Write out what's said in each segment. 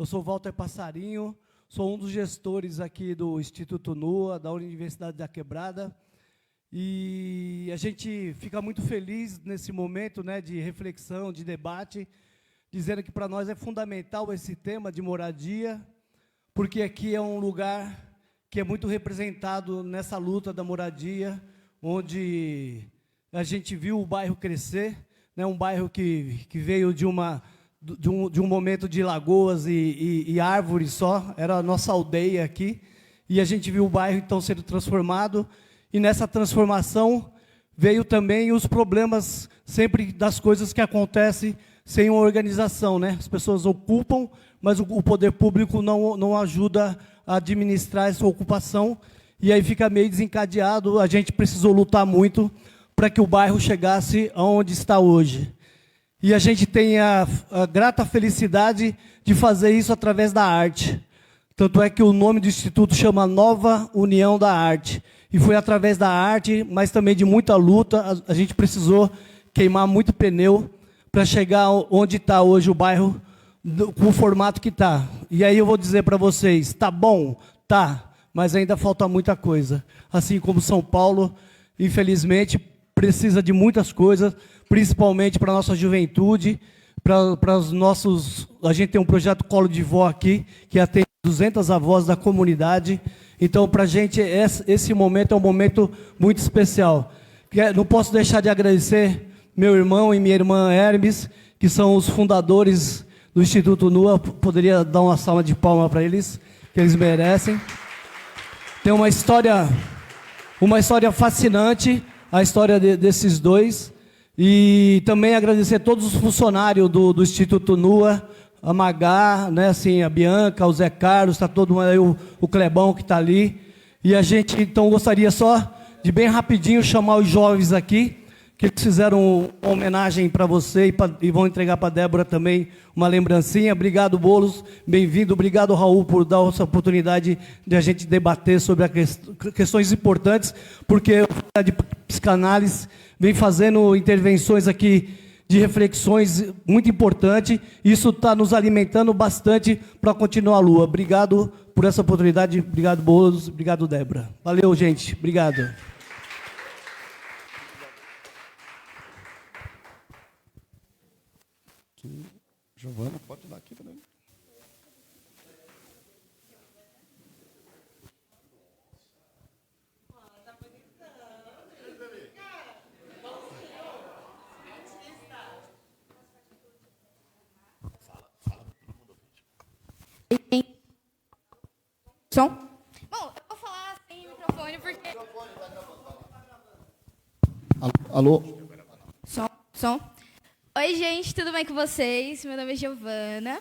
sou Walter Passarinho, sou um dos gestores aqui do Instituto NUA, da Universidade da Quebrada, e a gente fica muito feliz nesse momento, né, de reflexão, de debate, dizendo que para nós é fundamental esse tema de moradia, porque aqui é um lugar que é muito representado nessa luta da moradia, onde a gente viu o bairro crescer, né, um bairro que veio de um momento de lagoas e árvores só, era a nossa aldeia aqui, e a gente viu o bairro então sendo transformado, e nessa transformação veio também os problemas sempre das coisas que acontecem sem uma organização, né? As pessoas ocupam, mas o poder público não ajuda a administrar essa ocupação, e aí fica meio desencadeado. A gente precisou lutar muito para que o bairro chegasse aonde está hoje. E a gente tem a grata felicidade de fazer isso através da arte. Tanto é que o nome do Instituto chama Nova União da Arte. E foi através da arte, mas também de muita luta, a gente precisou queimar muito pneu para chegar onde está hoje o bairro, com o formato que está. E aí eu vou dizer para vocês, tá bom? Tá, mas ainda falta muita coisa. Assim como São Paulo, infelizmente, precisa de muitas coisas, principalmente para a nossa juventude, para os nossos... A gente tem um projeto Colo de Vó aqui, que atende 200 avós da comunidade. Então, para a gente, esse momento é um momento muito especial. Não posso deixar de agradecer meu irmão e minha irmã Hermes, que são os fundadores do Instituto NUA. Poderia dar uma salva de palmas para eles, que eles merecem. Tem uma história fascinante, a história desses dois. E também agradecer a todos os funcionários do Instituto NUA, a Magá, né, assim, a Bianca, o Zé Carlos, está todo mundo aí, o Clebão que está ali. E a gente, então, gostaria só de, bem rapidinho, chamar os jovens aqui, que eles fizeram uma homenagem para você e vão entregar para a Débora também uma lembrancinha. Obrigado, Boulos, bem-vindo. Obrigado, Raul, por dar essa oportunidade de a gente debater sobre questões importantes, porque a de psicanálise vem fazendo intervenções aqui de reflexões muito importantes. Isso está nos alimentando bastante para continuar a lua. Obrigado por essa oportunidade. Obrigado, Boulos. Obrigado, Débora. Valeu, gente. Obrigado. Giovana, pode dar aqui também. Som? Bom, eu vou falar sem microfone porque... Alô? Som. Oi, gente, tudo bem com vocês? Meu nome é Giovana,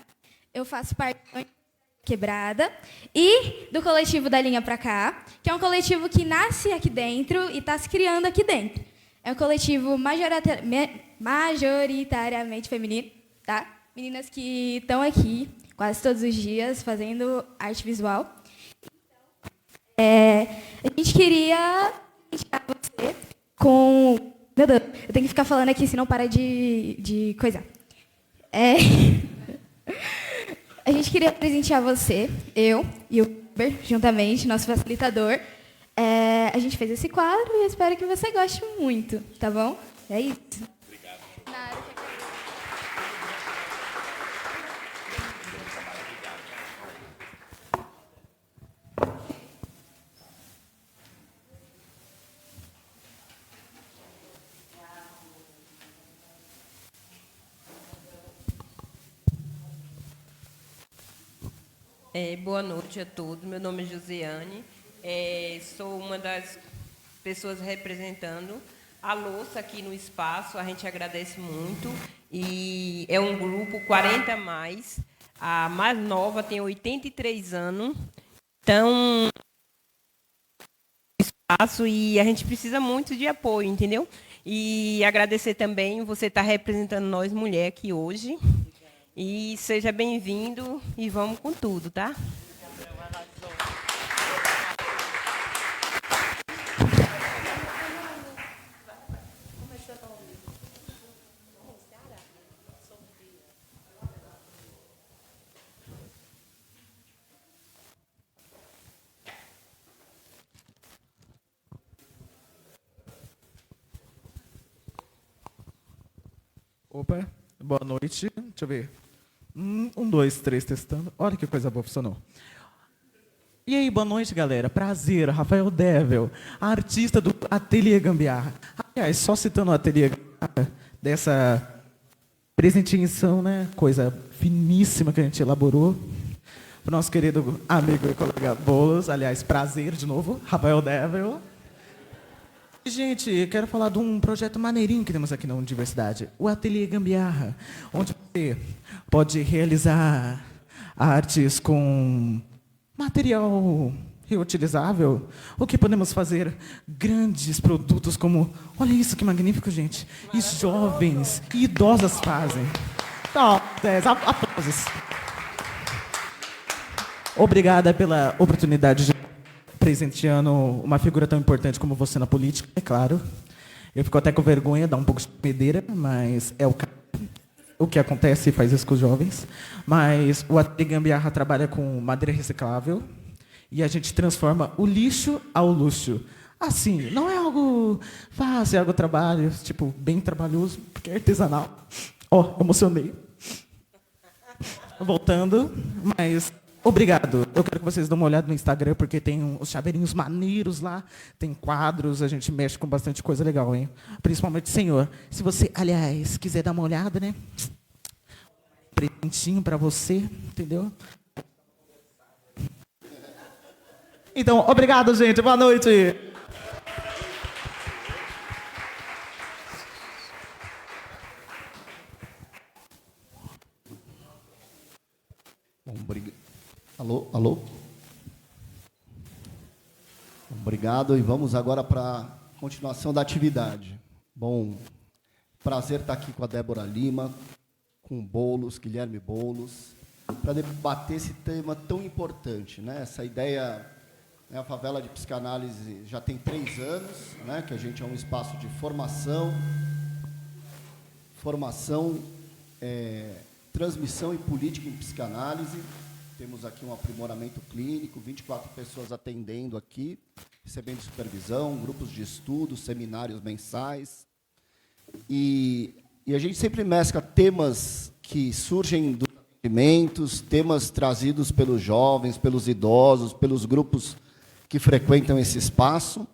eu faço parte da Quebrada e do coletivo Da Linha Pra Cá, que é um coletivo que nasce aqui dentro e está se criando aqui dentro. É um coletivo majoritariamente feminino, tá? Meninas que estão aqui quase todos os dias fazendo arte visual. A gente queria iniciar você com... Meu Deus, eu tenho que ficar falando aqui, senão para de coisar. A gente queria presentear você, eu e o Uber, juntamente, nosso facilitador. A gente fez esse quadro e eu espero que você goste muito, tá bom? É isso. Obrigado. Boa noite a todos. Meu nome é Josiane. Sou uma das pessoas representando a louça aqui no espaço. A gente agradece muito. E é um grupo 40 mais. A mais nova tem 83 anos. Então, espaço e a gente precisa muito de apoio, entendeu? E agradecer também você estar representando nós, mulher, aqui hoje. E seja bem-vindo e vamos com tudo, tá? Opa, boa noite. Deixa eu ver. 1, 2, 3, testando. Olha que coisa boa, funcionou. E aí, boa noite, galera. Prazer, Rafael Devel, artista do Ateliê Gambiarra. Aliás, só citando o Ateliê Gambiarra, dessa presentinho, né? Coisa finíssima que a gente elaborou. O nosso querido amigo e colega Boulos. Aliás, prazer de novo, Rafael Devel. Gente, quero falar de um projeto maneirinho que temos aqui na universidade, o Ateliê Gambiarra, onde você pode realizar artes com material reutilizável, ou que podemos fazer grandes produtos como, olha isso que magnífico, gente, e jovens e idosas fazem. Então, aplausos. Obrigada pela oportunidade de presenteando uma figura tão importante como você na política, é claro. Eu fico até com vergonha, dá um pouco de pedeira, mas é o que acontece e faz isso com os jovens. Mas o Ateliê Gambiarra trabalha com madeira reciclável e a gente transforma o lixo ao luxo. Assim, não é algo fácil, é algo trabalho, tipo, bem trabalhoso, porque é artesanal. Ó, emocionei. Voltando, mas... Obrigado. Eu quero que vocês dêem uma olhada no Instagram, porque tem os chaveirinhos maneiros lá, tem quadros, a gente mexe com bastante coisa legal, hein? Principalmente, senhor, se você, aliás, quiser dar uma olhada, né? Presentinho para você, entendeu? Então, obrigado, gente. Boa noite. Bom, alô, alô? Obrigado, e vamos agora para a continuação da atividade. Bom, prazer estar aqui com a Débora Lima, com o Boulos, Guilherme Boulos, para debater esse tema tão importante, né? Essa ideia, né, a Favela de Psicanálise já tem 3 anos, né, que a gente é um espaço de formação, transmissão e política em psicanálise. Temos aqui um aprimoramento clínico, 24 pessoas atendendo aqui, recebendo supervisão, grupos de estudo, seminários mensais. E a gente sempre mescla temas que surgem dos atendimentos, temas trazidos pelos jovens, pelos idosos, pelos grupos que frequentam esse espaço,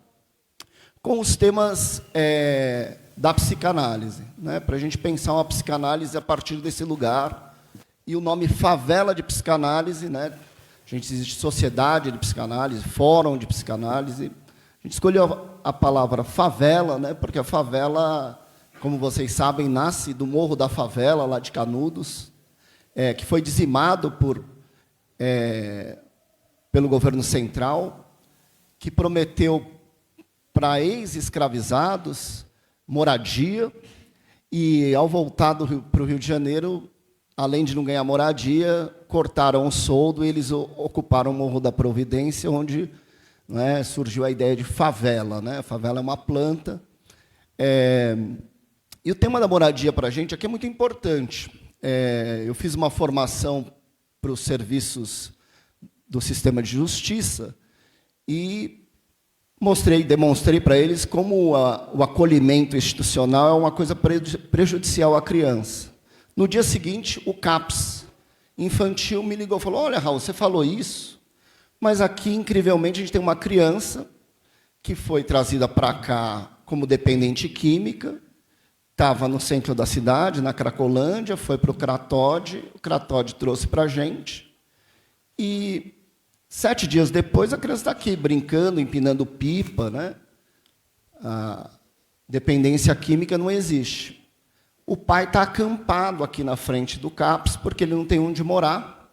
com os temas da psicanálise, né? Para a gente pensar uma psicanálise a partir desse lugar. E o nome Favela de Psicanálise, né? A gente existe sociedade de psicanálise, fórum de psicanálise. A gente escolheu a palavra favela, né? Porque a favela, como vocês sabem, nasce do Morro da Favela, lá de Canudos, que foi dizimado pelo governo central, que prometeu para ex-escravizados moradia, e, ao voltar para o Rio de Janeiro, além de não ganhar moradia, cortaram o soldo e eles ocuparam o Morro da Providência, onde, né, surgiu a ideia de favela, né? A favela é uma planta. E o tema da moradia para a gente aqui é muito importante. Eu fiz uma formação para os serviços do sistema de justiça e demonstrei para eles como o acolhimento institucional é uma coisa prejudicial à criança. No dia seguinte, o CAPS infantil me ligou e falou: olha, Raul, você falou isso, mas aqui, incrivelmente, a gente tem uma criança que foi trazida para cá como dependente química, estava no centro da cidade, na Cracolândia, foi para o Cratóide trouxe para a gente, e 7 dias depois a criança está aqui, brincando, empinando pipa, né? A dependência química não existe. O pai está acampado aqui na frente do CAPS, porque ele não tem onde morar,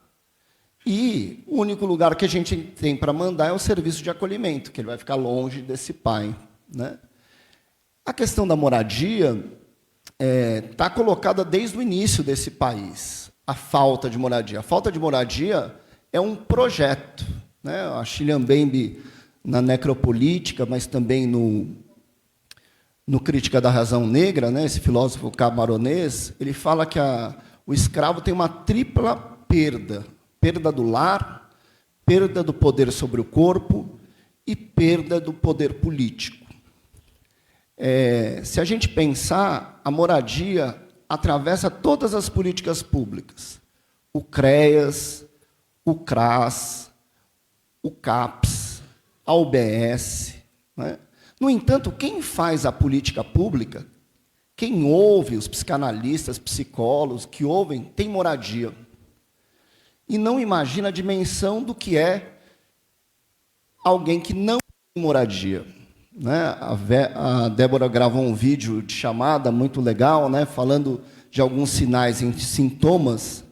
e o único lugar que a gente tem para mandar é o serviço de acolhimento, que ele vai ficar longe desse pai, né? A questão da moradia está colocada desde o início desse país, a falta de moradia. A falta de moradia é um projeto, né? A Chilean Bembe, na Necropolítica, mas também no Crítica da Razão Negra, né, esse filósofo camaronês, ele fala que o escravo tem uma tripla perda: perda do lar, perda do poder sobre o corpo e perda do poder político. Se a gente pensar, a moradia atravessa todas as políticas públicas. O CREAS, o CRAS, o CAPS, a UBS. Né? No entanto, quem faz a política pública, quem ouve, os psicanalistas, psicólogos que ouvem, tem moradia. E não imagina a dimensão do que é alguém que não tem moradia. Né? A Débora gravou um vídeo de chamada muito legal, né? Falando de alguns sinais e sintomas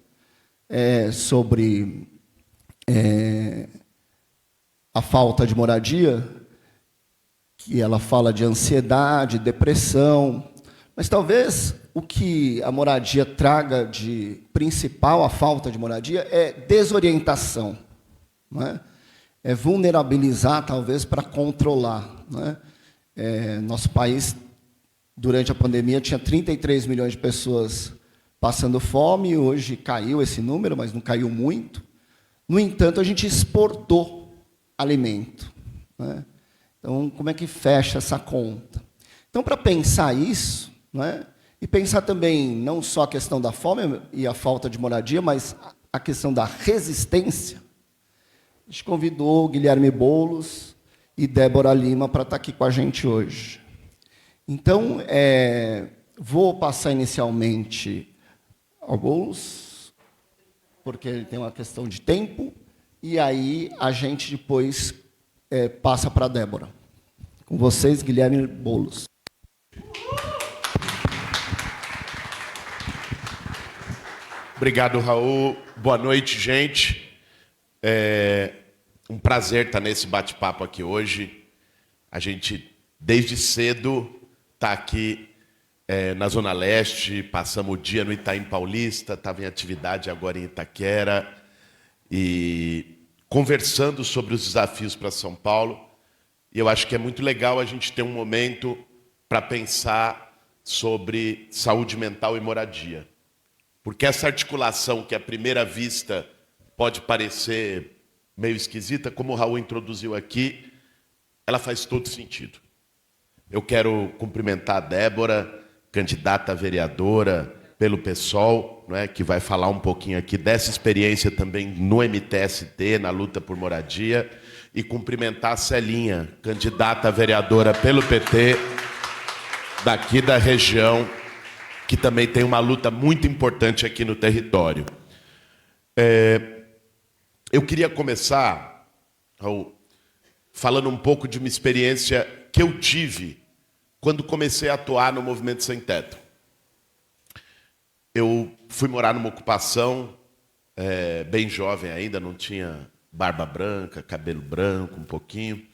sobre a falta de moradia, que ela fala de ansiedade, depressão, mas talvez o que a moradia traga de principal, a falta de moradia, é desorientação. Não é? É vulnerabilizar, talvez, para controlar. Né? Nosso país, durante a pandemia, tinha 33 milhões de pessoas passando fome, hoje caiu esse número, mas não caiu muito. No entanto, a gente exportou alimento. Né? Então, como é que fecha essa conta? Então, para pensar isso, né? E pensar também não só a questão da fome e a falta de moradia, mas a questão da resistência, a gente convidou Guilherme Boulos e Débora Lima para estar aqui com a gente hoje. Então, vou passar inicialmente ao Boulos, porque ele tem uma questão de tempo, e aí a gente depois passa para a Débora. Com vocês, Guilherme Boulos. Obrigado, Raul. Boa noite, gente. É um prazer estar nesse bate-papo aqui hoje. A gente, desde cedo, está aqui na Zona Leste, passamos o dia no Itaim Paulista, estava em atividade agora em Itaquera, e conversando sobre os desafios para São Paulo. E eu acho que é muito legal a gente ter um momento para pensar sobre saúde mental e moradia. Porque essa articulação que à primeira vista pode parecer meio esquisita, como o Raul introduziu aqui, ela faz todo sentido. Eu quero cumprimentar a Débora, candidata a vereadora pelo PSOL, né, que vai falar um pouquinho aqui dessa experiência também no MTST, na luta por moradia, e cumprimentar a Celinha, candidata a vereadora pelo PT, daqui da região, que também tem uma luta muito importante aqui no território. Eu queria começar, Raul, falando um pouco de uma experiência que eu tive quando comecei a atuar no Movimento Sem Teto. Eu fui morar numa ocupação, bem jovem ainda, não tinha barba branca, cabelo branco um pouquinho,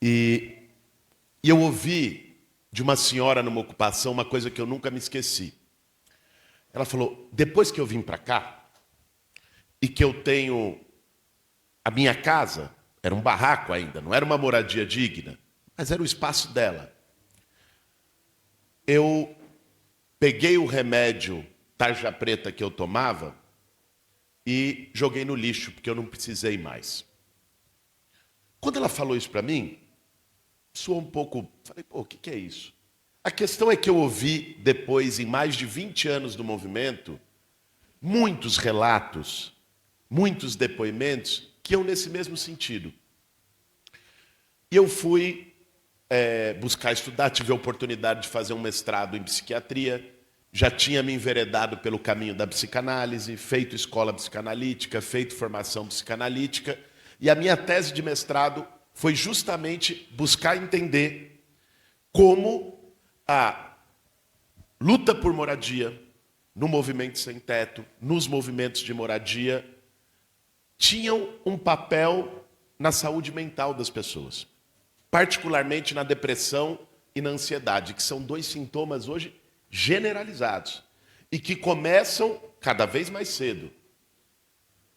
e eu ouvi de uma senhora numa ocupação uma coisa que eu nunca me esqueci. Ela falou, depois que eu vim para cá, e que eu tenho a minha casa, era um barraco ainda, não era uma moradia digna, mas era o espaço dela. Eu peguei o remédio tarja preta que eu tomava e joguei no lixo, porque eu não precisei mais. Quando ela falou isso para mim, soou um pouco... Falei, pô, o que é isso? A questão é que eu ouvi, depois, em mais de 20 anos do movimento, muitos relatos, muitos depoimentos que iam nesse mesmo sentido. E eu fui buscar estudar, tive a oportunidade de fazer um mestrado em psiquiatria, já tinha me enveredado pelo caminho da psicanálise, feito escola psicanalítica, feito formação psicanalítica, e a minha tese de mestrado foi justamente buscar entender como a luta por moradia, no movimento sem teto, nos movimentos de moradia, tinham um papel na saúde mental das pessoas, particularmente na depressão e na ansiedade, que são dois sintomas hoje generalizados e que começam cada vez mais cedo.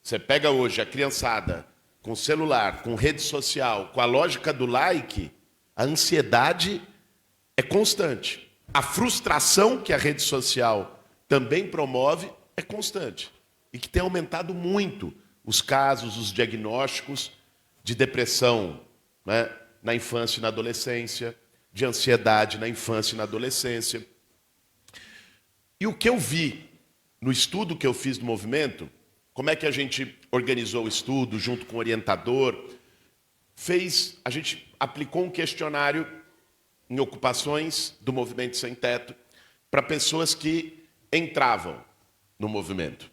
Você pega hoje a criançada com celular, com rede social, com a lógica do like, a ansiedade é constante. A frustração que a rede social também promove é constante e que tem aumentado muito os casos, os diagnósticos de depressão, né, na infância e na adolescência, de ansiedade na infância e na adolescência. E o que eu vi no estudo que eu fiz do movimento, como é que a gente organizou o estudo junto com o orientador, a gente aplicou um questionário em ocupações do movimento sem teto para pessoas que entravam no movimento.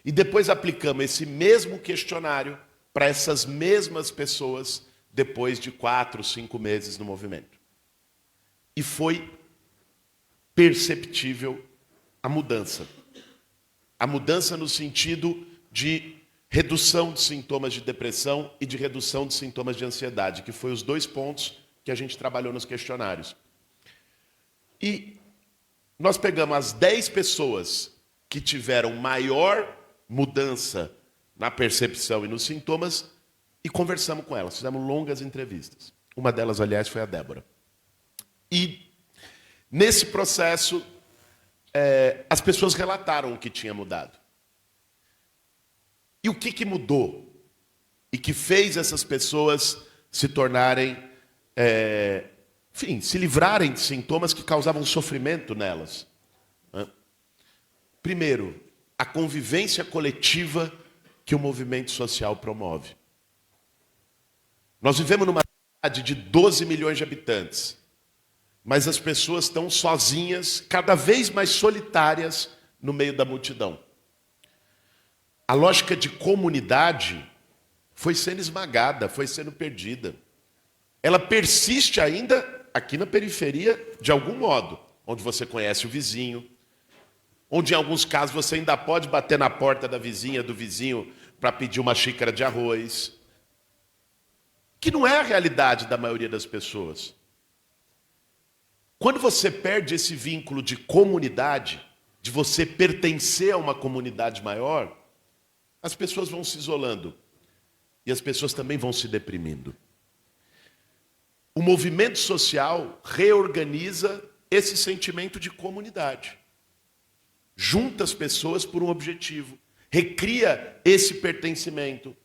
E depois aplicamos esse mesmo questionário para essas mesmas pessoas depois de 4, 5 meses no movimento. E foi perceptível a mudança. A mudança no sentido de redução de sintomas de depressão e de redução de sintomas de ansiedade, que foi os 2 pontos que a gente trabalhou nos questionários. E nós pegamos as 10 pessoas que tiveram maior mudança na percepção e nos sintomas e conversamos com elas, fizemos longas entrevistas. Uma delas, aliás, foi a Débora. E nesse processo, as pessoas relataram o que tinha mudado. E o que mudou? E que fez essas pessoas se tornarem, se livrarem de sintomas que causavam sofrimento nelas. Primeiro, a convivência coletiva que o movimento social promove. Nós vivemos numa cidade de 12 milhões de habitantes, mas as pessoas estão sozinhas, cada vez mais solitárias no meio da multidão. A lógica de comunidade foi sendo esmagada, foi sendo perdida. Ela persiste ainda aqui na periferia, de algum modo, onde você conhece o vizinho, onde em alguns casos você ainda pode bater na porta da vizinha, do vizinho, para pedir uma xícara de arroz, que não é a realidade da maioria das pessoas. Quando você perde esse vínculo de comunidade, de você pertencer a uma comunidade maior, as pessoas vão se isolando e as pessoas também vão se deprimindo. O movimento social reorganiza esse sentimento de comunidade. Junta as pessoas por um objetivo, recria esse pertencimento,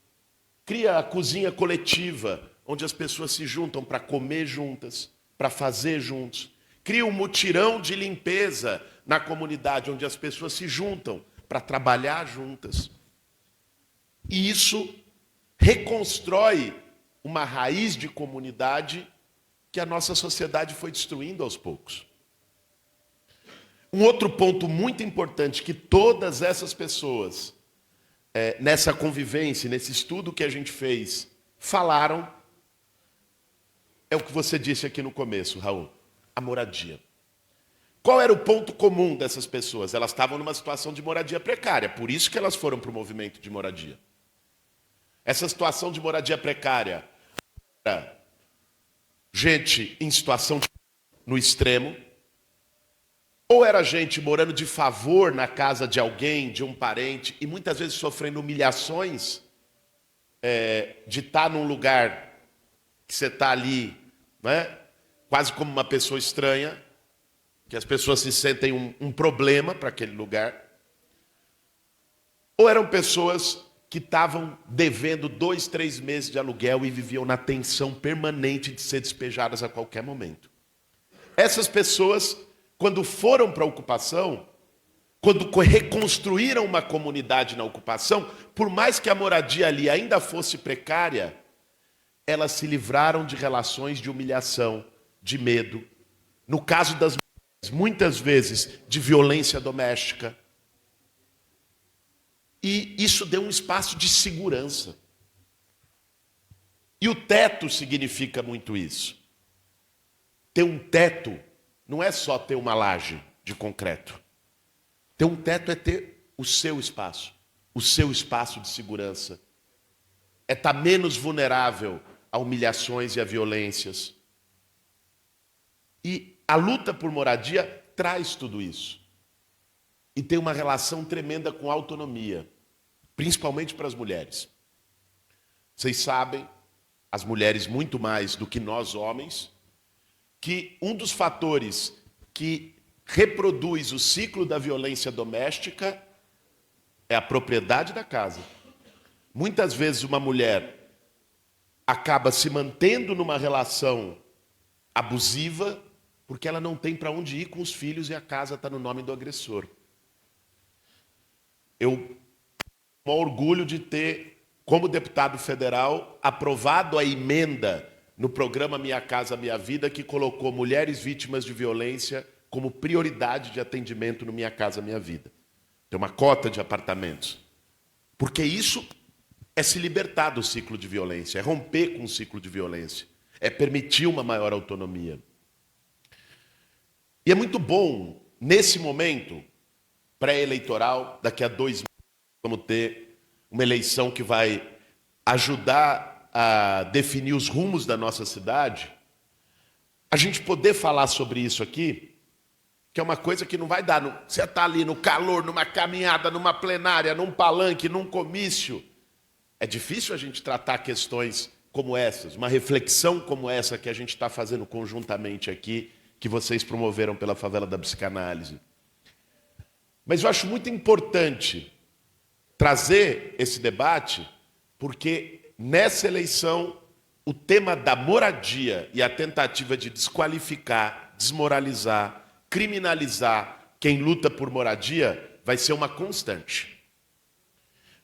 cria a cozinha coletiva, onde as pessoas se juntam para comer juntas, para fazer juntos. Cria um mutirão de limpeza na comunidade, onde as pessoas se juntam para trabalhar juntas. E isso reconstrói uma raiz de comunidade que a nossa sociedade foi destruindo aos poucos. Um outro ponto muito importante que todas essas pessoas, nessa convivência, nesse estudo que a gente fez, falaram, é o que você disse aqui no começo, Raul, a moradia. Qual era o ponto comum dessas pessoas? Elas estavam numa situação de moradia precária, por isso que elas foram para o movimento de moradia. Essa situação de moradia precária era gente em situação no extremo, ou era gente morando de favor na casa de alguém, de um parente, e muitas vezes sofrendo humilhações de estar num lugar que você está ali, né, quase como uma pessoa estranha, que as pessoas se sentem um problema para aquele lugar. Ou eram pessoas que estavam devendo 2, 3 meses de aluguel e viviam na tensão permanente de ser despejadas a qualquer momento. Essas pessoas, quando foram para a ocupação, quando reconstruíram uma comunidade na ocupação, por mais que a moradia ali ainda fosse precária, elas se livraram de relações de humilhação, de medo. No caso das mulheres, muitas vezes de violência doméstica. E isso deu um espaço de segurança. E o teto significa muito isso. Ter um teto não é só ter uma laje de concreto. Ter um teto é ter o seu espaço de segurança. É estar menos vulnerável a humilhações e a violências. E a luta por moradia traz tudo isso. E tem uma relação tremenda com a autonomia, principalmente para as mulheres. Vocês sabem, as mulheres muito mais do que nós homens, que um dos fatores que reproduz o ciclo da violência doméstica é a propriedade da casa. Muitas vezes uma mulher acaba se mantendo numa relação abusiva porque ela não tem para onde ir com os filhos e a casa está no nome do agressor. Eu tenho um orgulho de ter, como deputado federal, aprovado a emenda no programa Minha Casa Minha Vida, que colocou mulheres vítimas de violência como prioridade de atendimento no Minha Casa Minha Vida. Tem uma cota de apartamentos. Porque isso é se libertar do ciclo de violência, é romper com o ciclo de violência, é permitir uma maior autonomia. E é muito bom, nesse momento pré-eleitoral, daqui a 2 meses, vamos ter uma eleição que vai ajudar a definir os rumos da nossa cidade, a gente poder falar sobre isso aqui, que é uma coisa que não vai dar. Você está ali no calor, numa caminhada, numa plenária, num palanque, num comício. É difícil a gente tratar questões como essas, uma reflexão como essa que a gente está fazendo conjuntamente aqui, que vocês promoveram pela Favela da Psicanálise. Mas eu acho muito importante trazer esse debate, porque nessa eleição o tema da moradia e a tentativa de desqualificar, desmoralizar, criminalizar quem luta por moradia vai ser uma constante.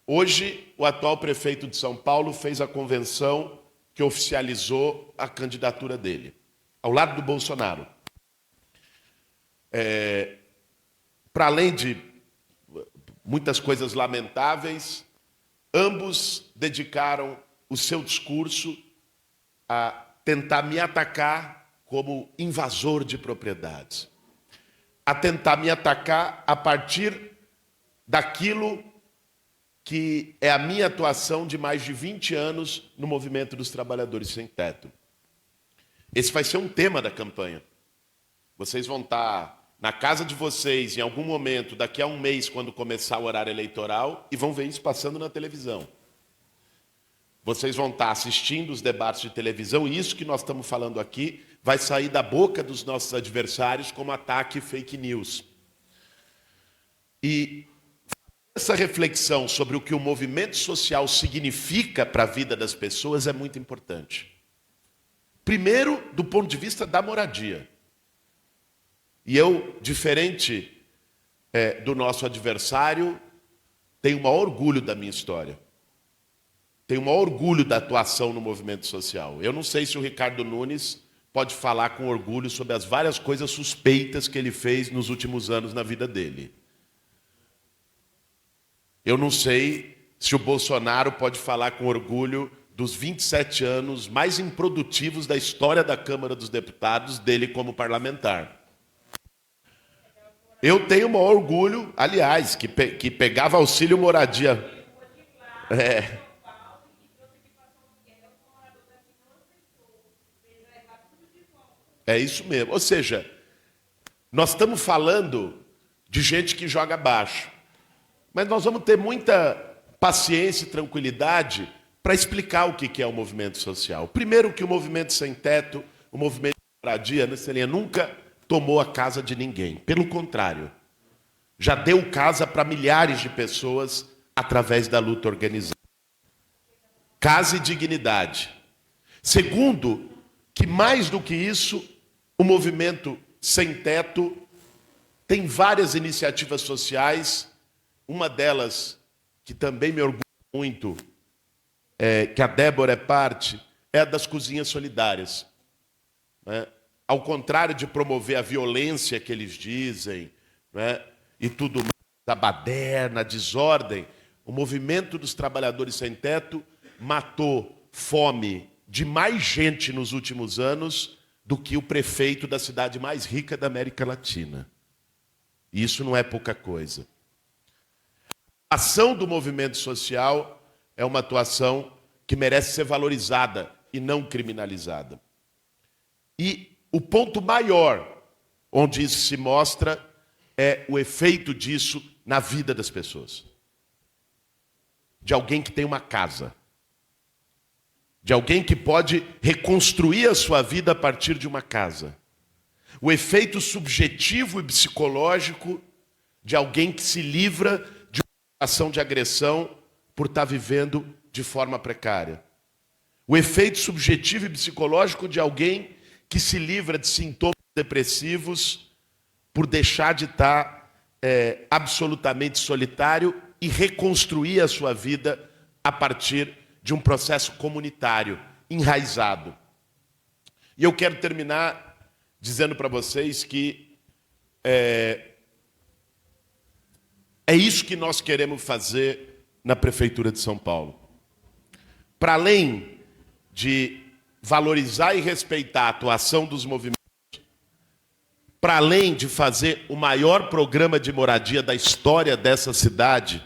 Hoje, o atual prefeito de São Paulo fez a convenção que oficializou a candidatura dele, ao lado do Bolsonaro. Para além de muitas coisas lamentáveis, ambos dedicaram o seu discurso a tentar me atacar como invasor de propriedades, a tentar me atacar a partir daquilo que é a minha atuação de mais de 20 anos no movimento dos trabalhadores sem teto. Esse vai ser um tema da campanha. Vocês vão estar na casa de vocês, em algum momento, daqui a um mês, quando começar o horário eleitoral, e vão ver isso passando na televisão. Vocês vão estar assistindo os debates de televisão, e isso que nós estamos falando aqui vai sair da boca dos nossos adversários como ataque fake news. E essa reflexão sobre o que o movimento social significa para a vida das pessoas é muito importante. Primeiro, do ponto de vista da moradia. E eu, diferente do nosso adversário, tenho o maior orgulho da minha história. Tenho o maior orgulho da atuação no movimento social. Eu não sei se o Ricardo Nunes pode falar com orgulho sobre as várias coisas suspeitas que ele fez nos últimos anos na vida dele. Eu não sei se o Bolsonaro pode falar com orgulho dos 27 anos mais improdutivos da história da Câmara dos Deputados dele como parlamentar. Eu tenho o maior orgulho, aliás, que pegava auxílio moradia. É isso mesmo. Ou seja, nós estamos falando de gente que joga baixo. Mas nós vamos ter muita paciência e tranquilidade para explicar o que é o movimento social. Primeiro que o movimento sem teto, o movimento de moradia, nunca tomou a casa de ninguém. Pelo contrário, já deu casa para milhares de pessoas através da luta organizada. Casa e dignidade. Segundo, que mais do que isso, o movimento sem teto tem várias iniciativas sociais. Uma delas, que também me orgulha muito, que a Débora é parte, é a das cozinhas solidárias. Né? Ao contrário de promover a violência que eles dizem, né? E tudo mais, a baderna, a desordem, o movimento dos trabalhadores sem teto matou fome de mais gente nos últimos anos do que o prefeito da cidade mais rica da América Latina. E isso não é pouca coisa. A ação do movimento social é uma atuação que merece ser valorizada e não criminalizada. E o ponto maior onde isso se mostra é o efeito disso na vida das pessoas. De alguém que tem uma casa. De alguém que pode reconstruir a sua vida a partir de uma casa. O efeito subjetivo e psicológico de alguém que se livra ação de agressão por estar vivendo de forma precária. O efeito subjetivo e psicológico de alguém que se livra de sintomas depressivos, por deixar de estar absolutamente solitário e reconstruir a sua vida a partir de um processo comunitário, enraizado. E eu quero terminar dizendo para vocês que é isso que nós queremos fazer na Prefeitura de São Paulo. Para além de valorizar e respeitar a atuação dos movimentos, para além de fazer o maior programa de moradia da história dessa cidade,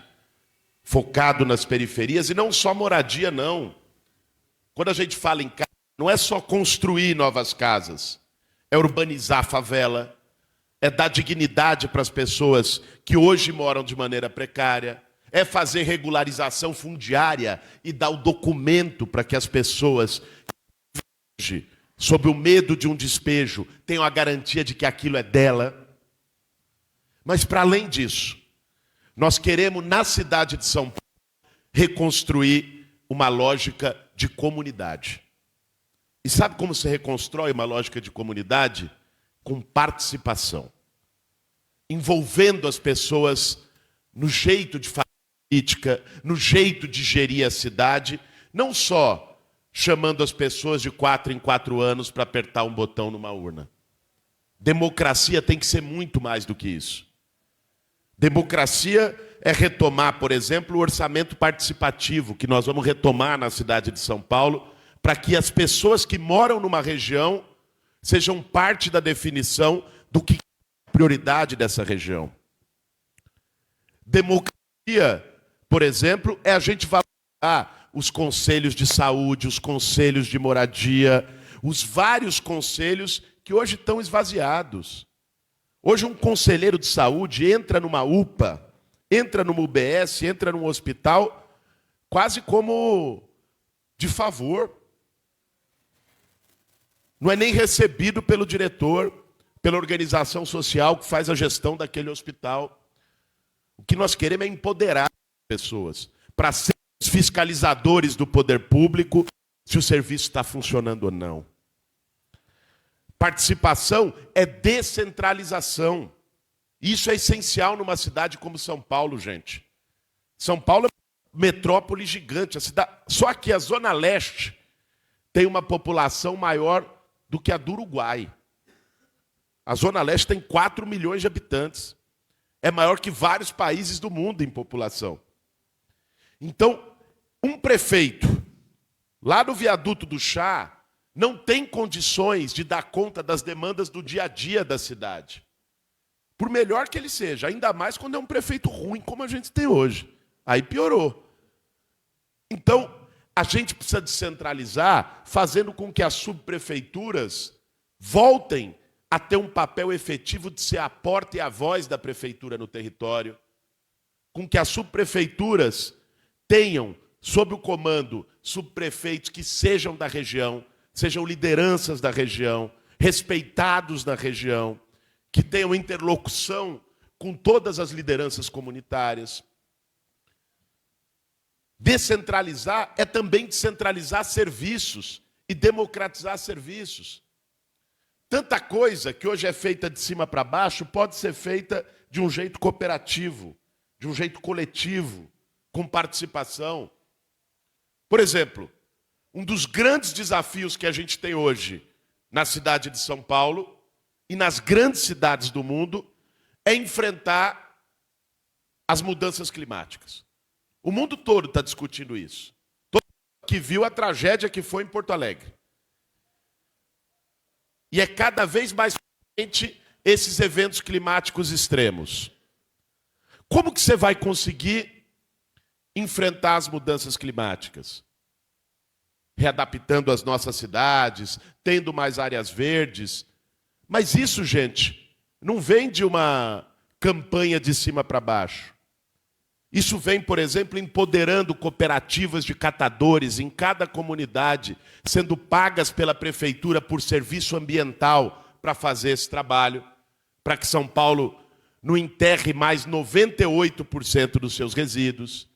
focado nas periferias, e não só moradia, não. Quando a gente fala em casa, não é só construir novas casas, é urbanizar a favela, é dar dignidade para as pessoas que hoje moram de maneira precária, é fazer regularização fundiária e dar o documento para que as pessoas, hoje, sob o medo de um despejo, tenham a garantia de que aquilo é dela. Mas, para além disso, nós queremos, na cidade de São Paulo, reconstruir uma lógica de comunidade. E sabe como se reconstrói uma lógica de comunidade? Com participação. Envolvendo as pessoas no jeito de fazer política, no jeito de gerir a cidade, não só chamando as pessoas de 4 em 4 anos para apertar um botão numa urna. Democracia tem que ser muito mais do que isso. Democracia é retomar, por exemplo, o orçamento participativo, que nós vamos retomar na cidade de São Paulo, para que as pessoas que moram numa região sejam parte da definição do que é a prioridade dessa região. Democracia, por exemplo, é a gente valorizar os conselhos de saúde, os conselhos de moradia, os vários conselhos que hoje estão esvaziados. Hoje um conselheiro de saúde entra numa UPA, entra numa UBS, entra num hospital, quase como de favor. Não é nem recebido pelo diretor, pela organização social que faz a gestão daquele hospital. O que nós queremos é empoderar as pessoas para ser os fiscalizadores do poder público se o serviço está funcionando ou não. Participação é descentralização. Isso é essencial numa cidade como São Paulo, gente. São Paulo é uma metrópole gigante. Só que a Zona Leste tem uma população maior do que a do Uruguai. A Zona Leste tem 4 milhões de habitantes. É maior que vários países do mundo em população. Então, um prefeito, lá no viaduto do Chá, não tem condições de dar conta das demandas do dia a dia da cidade. Por melhor que ele seja, ainda mais quando é um prefeito ruim, como a gente tem hoje. Aí piorou. Então, a gente precisa descentralizar, fazendo com que as subprefeituras voltem a ter um papel efetivo de ser a porta e a voz da prefeitura no território, com que as subprefeituras tenham, sob o comando, subprefeitos que sejam da região, sejam lideranças da região, respeitados na região, que tenham interlocução com todas as lideranças comunitárias. Descentralizar é também descentralizar serviços e democratizar serviços. Tanta coisa que hoje é feita de cima para baixo pode ser feita de um jeito cooperativo, de um jeito coletivo, com participação. Por exemplo, um dos grandes desafios que a gente tem hoje na cidade de São Paulo e nas grandes cidades do mundo é enfrentar as mudanças climáticas. O mundo todo está discutindo isso. Todo mundo que viu a tragédia que foi em Porto Alegre. E é cada vez mais frequente esses eventos climáticos extremos. Como que você vai conseguir enfrentar as mudanças climáticas? Readaptando as nossas cidades, tendo mais áreas verdes. Mas isso, gente, não vem de uma campanha de cima para baixo. Isso vem, por exemplo, empoderando cooperativas de catadores em cada comunidade, sendo pagas pela prefeitura por serviço ambiental para fazer esse trabalho, para que São Paulo não enterre mais 98% dos seus resíduos.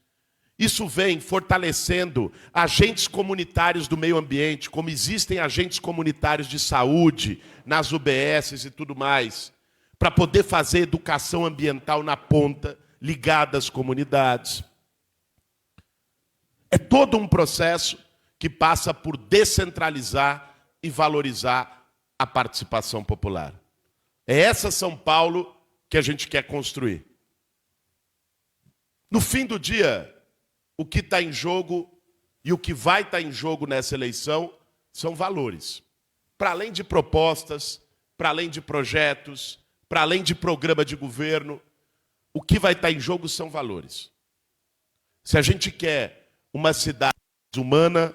Isso vem fortalecendo agentes comunitários do meio ambiente, como existem agentes comunitários de saúde, nas UBSs e tudo mais, para poder fazer educação ambiental na ponta, ligada às comunidades. É todo um processo que passa por descentralizar e valorizar a participação popular. É essa São Paulo que a gente quer construir. No fim do dia, o que está em jogo e o que vai estar em jogo nessa eleição são valores. Para além de propostas, para além de projetos, para além de programa de governo, o que vai estar em jogo são valores. Se a gente quer uma cidade mais humana,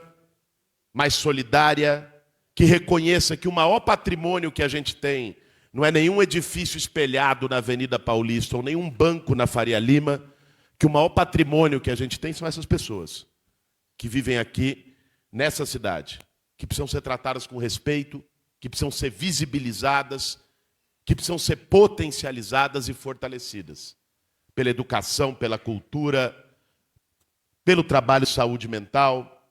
mais solidária, que reconheça que o maior patrimônio que a gente tem não é nenhum edifício espelhado na Avenida Paulista ou nenhum banco na Faria Lima, que o maior patrimônio que a gente tem são essas pessoas que vivem aqui nessa cidade, que precisam ser tratadas com respeito, que precisam ser visibilizadas, que precisam ser potencializadas e fortalecidas pela educação, pela cultura, pelo trabalho de saúde mental.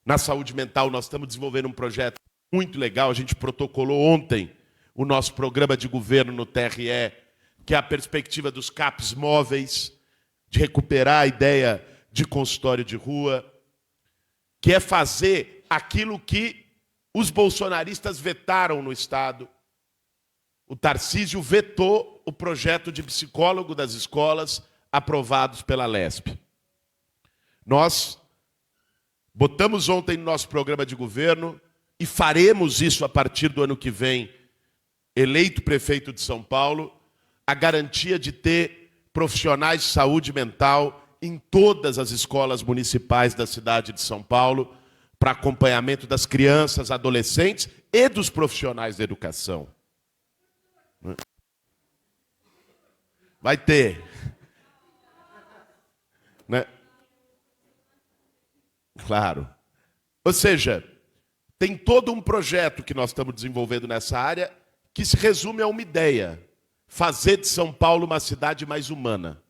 Na saúde mental, nós estamos desenvolvendo um projeto muito legal. A gente protocolou ontem o nosso programa de governo no TRE, que é a perspectiva dos CAPs móveis, de recuperar a ideia de consultório de rua, que é fazer aquilo que os bolsonaristas vetaram no Estado. O Tarcísio vetou o projeto de psicólogo das escolas aprovados pela LESP. Nós botamos ontem no nosso programa de governo e faremos isso a partir do ano que vem, eleito prefeito de São Paulo, a garantia de ter profissionais de saúde mental em todas as escolas municipais da cidade de São Paulo, para acompanhamento das crianças, adolescentes e dos profissionais da educação. Vai ter. Né? Claro. Ou seja, tem todo um projeto que nós estamos desenvolvendo nessa área que se resume a uma ideia: fazer de São Paulo uma cidade mais humana.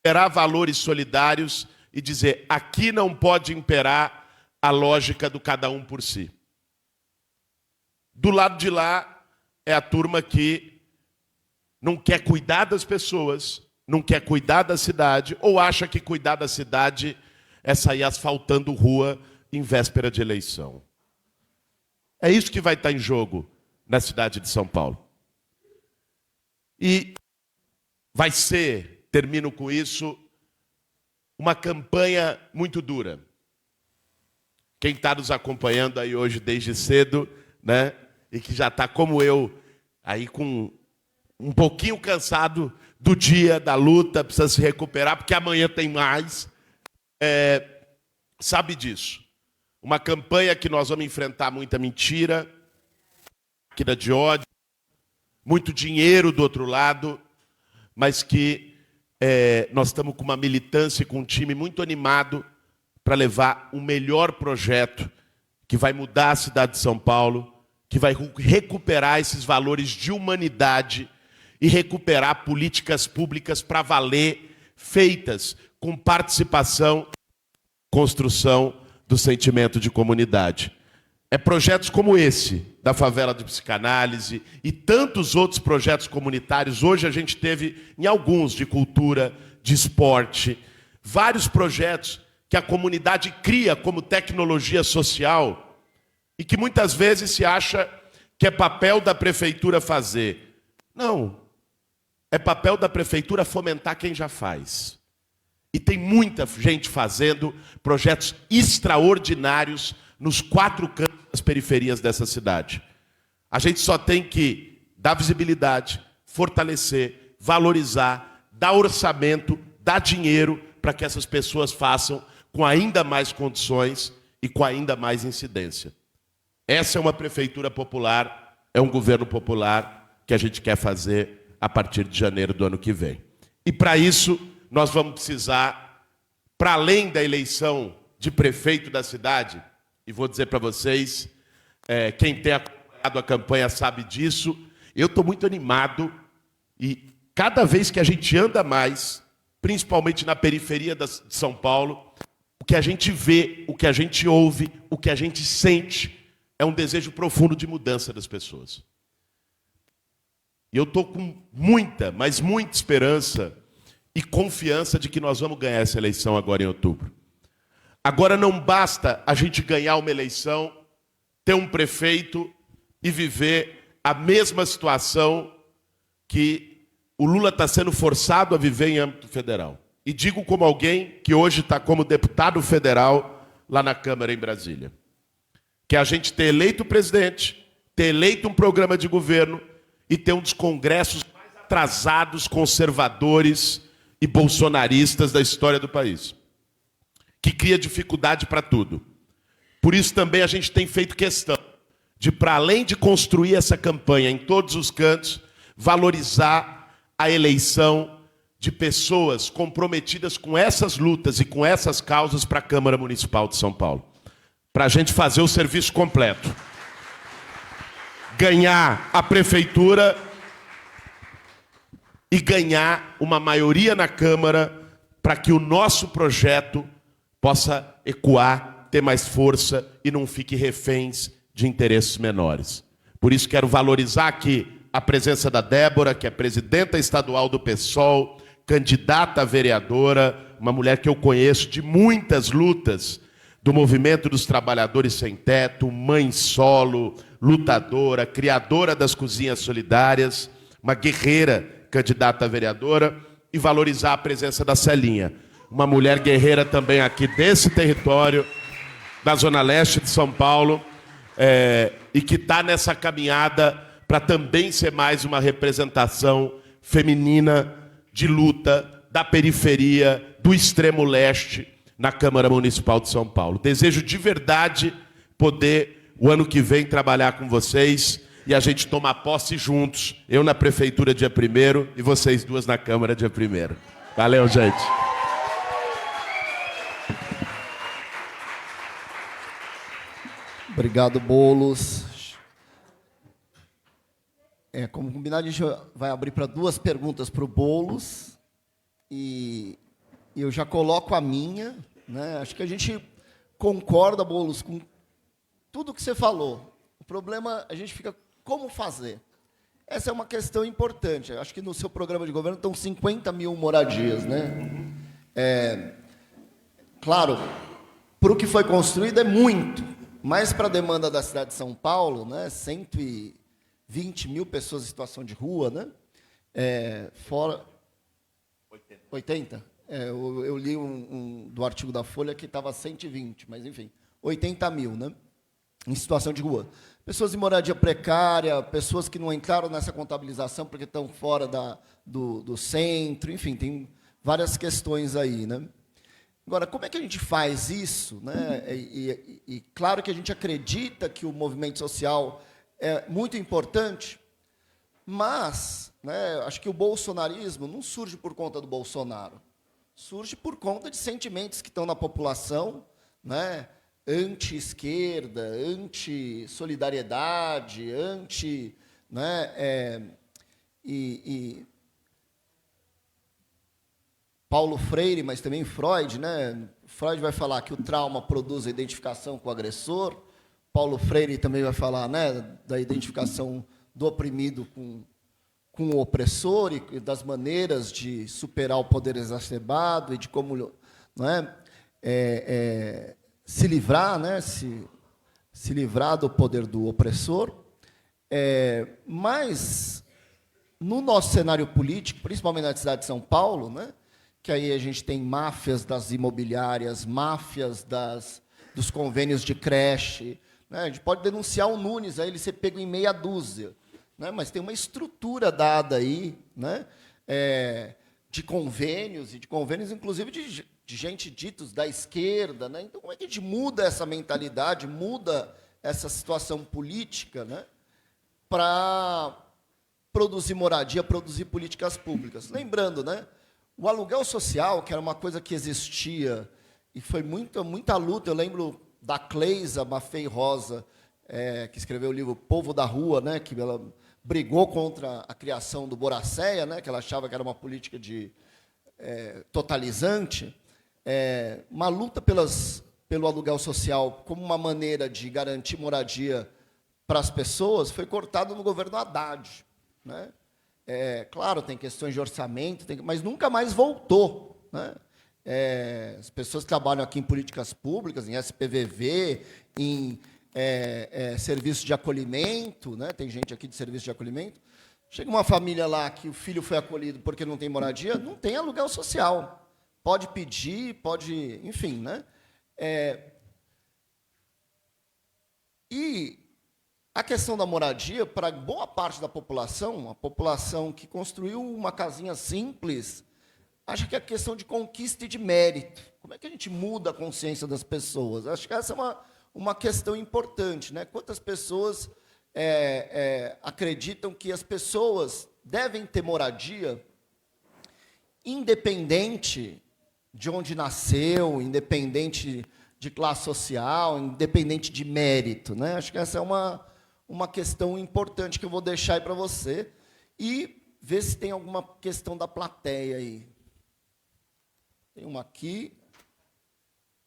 Gerar valores solidários e dizer, aqui não pode imperar a lógica do cada um por si. Do lado de lá é a turma que não quer cuidar das pessoas, não quer cuidar da cidade, ou acha que cuidar da cidade é sair asfaltando rua em véspera de eleição. É isso que vai estar em jogo na cidade de São Paulo. E vai ser, termino com isso, uma campanha muito dura. Quem está nos acompanhando aí hoje desde cedo, né, e que já está como eu, aí com um pouquinho cansado do dia, da luta, precisa se recuperar, porque amanhã tem mais, sabe disso. Uma campanha que nós vamos enfrentar muita mentira, máquina de ódio, muito dinheiro do outro lado, mas que nós estamos com uma militância e com um time muito animado para levar o melhor projeto que vai mudar a cidade de São Paulo, que vai recuperar esses valores de humanidade e recuperar políticas públicas para valer, feitas com participação, construção do sentimento de comunidade. É projetos como esse, da favela de psicanálise, e tantos outros projetos comunitários. Hoje a gente teve em alguns de cultura, de esporte, vários projetos que a comunidade cria como tecnologia social e que muitas vezes se acha que é papel da prefeitura fazer. Não, é papel da prefeitura fomentar quem já faz. E tem muita gente fazendo projetos extraordinários nos 4 cantos das periferias dessa cidade. A gente só tem que dar visibilidade, fortalecer, valorizar, dar orçamento, dar dinheiro para que essas pessoas façam com ainda mais condições e com ainda mais incidência. Essa é uma prefeitura popular, é um governo popular que a gente quer fazer a partir de janeiro do ano que vem. E para isso, nós vamos precisar, para além da eleição de prefeito da cidade, e vou dizer para vocês, quem tem acompanhado a campanha sabe disso, eu estou muito animado e cada vez que a gente anda mais, principalmente na periferia de São Paulo, o que a gente vê, o que a gente ouve, o que a gente sente é um desejo profundo de mudança das pessoas. E eu estou com muita, mas muita esperança e confiança de que nós vamos ganhar essa eleição agora em outubro. Agora não basta a gente ganhar uma eleição, ter um prefeito e viver a mesma situação que o Lula está sendo forçado a viver em âmbito federal. E digo como alguém que hoje está como deputado federal lá na Câmara em Brasília. Que é a gente ter eleito o presidente, ter eleito um programa de governo e ter um dos congressos mais atrasados, conservadores e bolsonaristas da história do país. Que cria dificuldade para tudo. Por isso também a gente tem feito questão de, para além de construir essa campanha em todos os cantos, valorizar a eleição de pessoas comprometidas com essas lutas e com essas causas para a Câmara Municipal de São Paulo. Para a gente fazer o serviço completo. Ganhar a prefeitura e ganhar uma maioria na Câmara para que o nosso projeto possa ecoar, ter mais força e não fique reféns de interesses menores. Por isso quero valorizar aqui a presença da Débora, que é presidenta estadual do PSOL, candidata a vereadora, uma mulher que eu conheço de muitas lutas do movimento dos trabalhadores sem teto, mãe solo, lutadora, criadora das cozinhas solidárias, uma guerreira candidata a vereadora, e valorizar a presença da Celinha, uma mulher guerreira também aqui desse território, da Zona Leste de São Paulo, e que está nessa caminhada para também ser mais uma representação feminina de luta da periferia, do extremo leste, na Câmara Municipal de São Paulo. Desejo de verdade poder, o ano que vem, trabalhar com vocês e a gente tomar posse juntos, eu na Prefeitura dia 1º e vocês duas na Câmara dia 1º. Valeu, gente. Obrigado, Boulos. Como combinado, a gente vai abrir para 2 perguntas para o Boulos. E eu já coloco a minha. Né? Acho que a gente concorda, Boulos, com tudo que você falou. O problema, a gente fica, como fazer? Essa é uma questão importante. Acho que no seu programa de governo estão 50 mil moradias. Né? Claro, para o que foi construído é muito. Mas para a demanda da cidade de São Paulo, né, 120 mil pessoas em situação de rua, né, fora 80. Eu li do artigo da Folha que estava 120, mas enfim, 80 mil, né, em situação de rua. Pessoas em moradia precária, pessoas que não entraram nessa contabilização porque estão fora do centro, enfim, tem várias questões aí, né. Agora, como é que a gente faz isso? Né? E claro que a gente acredita que o movimento social é muito importante, mas, né, acho que o bolsonarismo não surge por conta do Bolsonaro, surge por conta de sentimentos que estão na população, né, anti-esquerda, anti-solidariedade, anti... Né, Paulo Freire, mas também Freud, né? Freud vai falar que o trauma produz a identificação com o agressor. Paulo Freire também vai falar, né, da identificação do oprimido com o opressor e das maneiras de superar o poder exacerbado e de como, né, se livrar, né, se livrar do poder do opressor. Mas no nosso cenário político, principalmente na cidade de São Paulo, né, que aí a gente tem máfias das imobiliárias, máfias dos convênios de creche. Né? A gente pode denunciar o Nunes, aí ele ser pego em meia dúzia. Né? Mas tem uma estrutura dada aí, né? De convênios, inclusive de gente ditos da esquerda. Né? Então, como é que a gente muda essa mentalidade, muda essa situação política, né? Para produzir moradia, produzir políticas públicas? Lembrando, né? O aluguel social, que era uma coisa que existia, e foi muita luta, eu lembro da Cleisa Maffei Rosa, que escreveu o livro Povo da Rua, né, que ela brigou contra a criação do Boracéia, né, que ela achava que era uma política de totalizante, uma luta pelo aluguel social como uma maneira de garantir moradia para as pessoas foi cortado no governo Haddad, né? Claro, tem questões de orçamento, mas nunca mais voltou, né? As pessoas que trabalham aqui em políticas públicas, em SPVV, em serviço de acolhimento, né? Tem gente aqui de serviço de acolhimento. Chega uma família lá que o filho foi acolhido porque não tem moradia, não tem aluguel social. Pode pedir, pode, enfim, né? E a questão da moradia, para boa parte da população, a população que construiu uma casinha simples, acha que é questão de conquista e de mérito. Como é que a gente muda a consciência das pessoas? Acho que essa é uma questão importante, né? Quantas pessoas acreditam que as pessoas devem ter moradia independente de onde nasceu, independente de classe social, independente de mérito, né? Acho que essa é uma questão importante que eu vou deixar aí para você e ver se tem alguma questão da plateia aí. Tem uma aqui.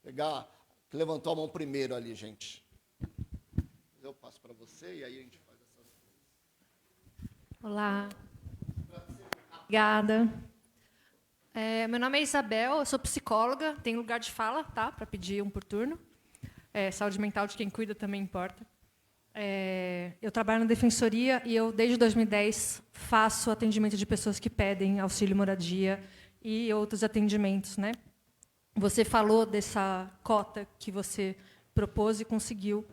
Pegar, que levantou a mão primeiro ali, gente. Eu passo para você e aí a gente faz essas coisas. Olá. Obrigada. Meu nome é Isabel, eu sou psicóloga, tenho lugar de fala, tá? Para pedir um por turno. Saúde mental de quem cuida também importa. Eu trabalho na defensoria e eu, desde 2010, faço atendimento de pessoas que pedem auxílio moradia e outros atendimentos, né? Você falou dessa cota que você propôs e conseguiu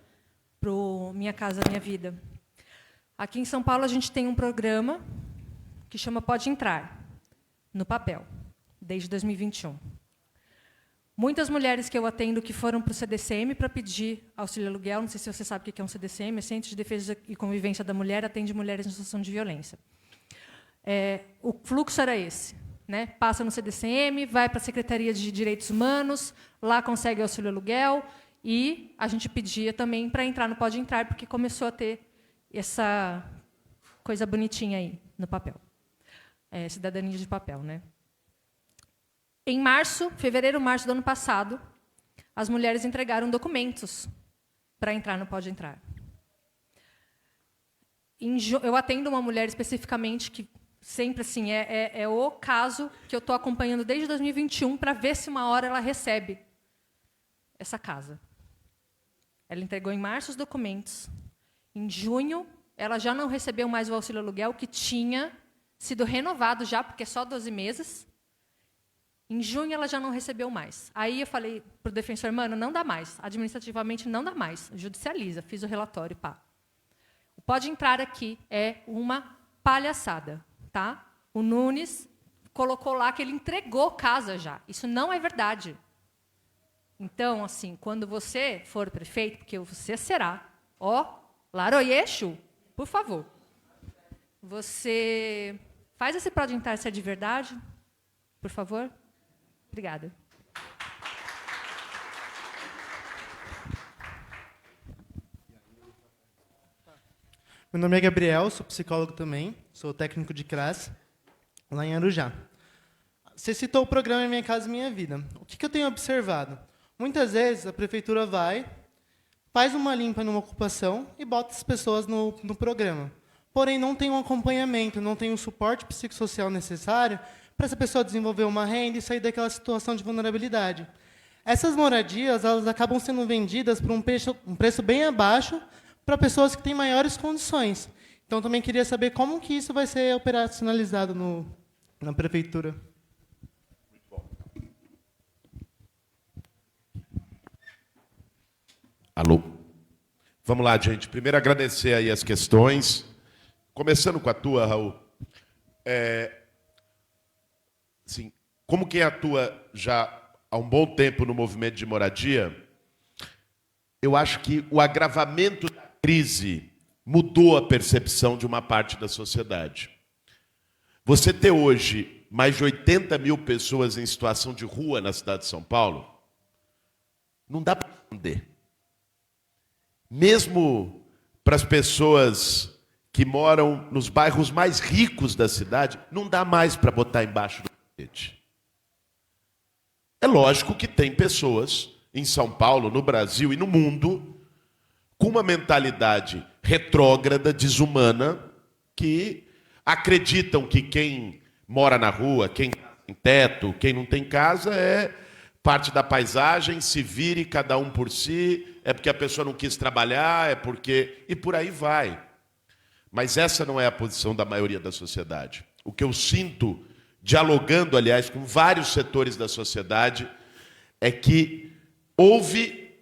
para o Minha Casa Minha Vida. Aqui em São Paulo, a gente tem um programa que chama Pode Entrar, no papel, desde 2021. Muitas mulheres que eu atendo que foram para o CDCM para pedir auxílio aluguel, não sei se você sabe o que é um CDCM, é Centro de Defesa e Convivência da Mulher, atende mulheres em situação de violência. O fluxo era esse, né? Passa no CDCM, vai para a Secretaria de Direitos Humanos, lá consegue auxílio aluguel, e a gente pedia também para entrar no Pode Entrar, porque começou a ter essa coisa bonitinha aí no papel. Cidadania de papel, né? Em fevereiro, março do ano passado, as mulheres entregaram documentos para entrar no Pode Entrar. Eu atendo uma mulher especificamente que sempre assim é o caso que eu estou acompanhando desde 2021 para ver se uma hora ela recebe essa casa. Ela entregou em março os documentos. Em junho, ela já não recebeu mais o auxílio aluguel, que tinha sido renovado já, porque é só 12 meses. Em junho, ela já não recebeu mais. Aí eu falei para o defensor, mano, não dá mais. Administrativamente, não dá mais. Judicializa. Fiz o relatório, pá. O Pode Entrar aqui é uma palhaçada, tá? O Nunes colocou lá que ele entregou casa já. Isso não é verdade. Então, assim, quando você for prefeito, porque você será, Laroyeixo, por favor, você faz esse Pode Entrar ser de verdade, por favor. Obrigada. Meu nome é Gabriel, sou psicólogo também, sou técnico de classe lá em Arujá. Você citou o programa Minha Casa Minha Vida. O que eu tenho observado? Muitas vezes a prefeitura vai, faz uma limpa numa ocupação e bota as pessoas no programa. Porém, não tem um acompanhamento, não tem um suporte psicossocial necessário para essa pessoa desenvolver uma renda e sair daquela situação de vulnerabilidade. Essas moradias elas acabam sendo vendidas por um preço bem abaixo para pessoas que têm maiores condições. Então, também queria saber como que isso vai ser operacionalizado na prefeitura. Muito bom. Alô? Vamos lá, gente. Primeiro, agradecer aí as questões. Começando com a tua, Raul. Assim, como quem atua já há um bom tempo no movimento de moradia, eu acho que o agravamento da crise mudou a percepção de uma parte da sociedade. Você ter hoje mais de 80 mil pessoas em situação de rua na cidade de São Paulo, não dá para entender. Mesmo para as pessoas que moram nos bairros mais ricos da cidade, não dá mais para botar embaixo do tapete. É lógico que tem pessoas em São Paulo, no Brasil e no mundo, com uma mentalidade retrógrada, desumana, que acreditam que quem mora na rua, quem tem teto, quem não tem casa é parte da paisagem, se vire cada um por si, é porque a pessoa não quis trabalhar, é porque... E por aí vai. Mas essa não é a posição da maioria da sociedade. O que eu sinto, dialogando, aliás, com vários setores da sociedade, é que houve,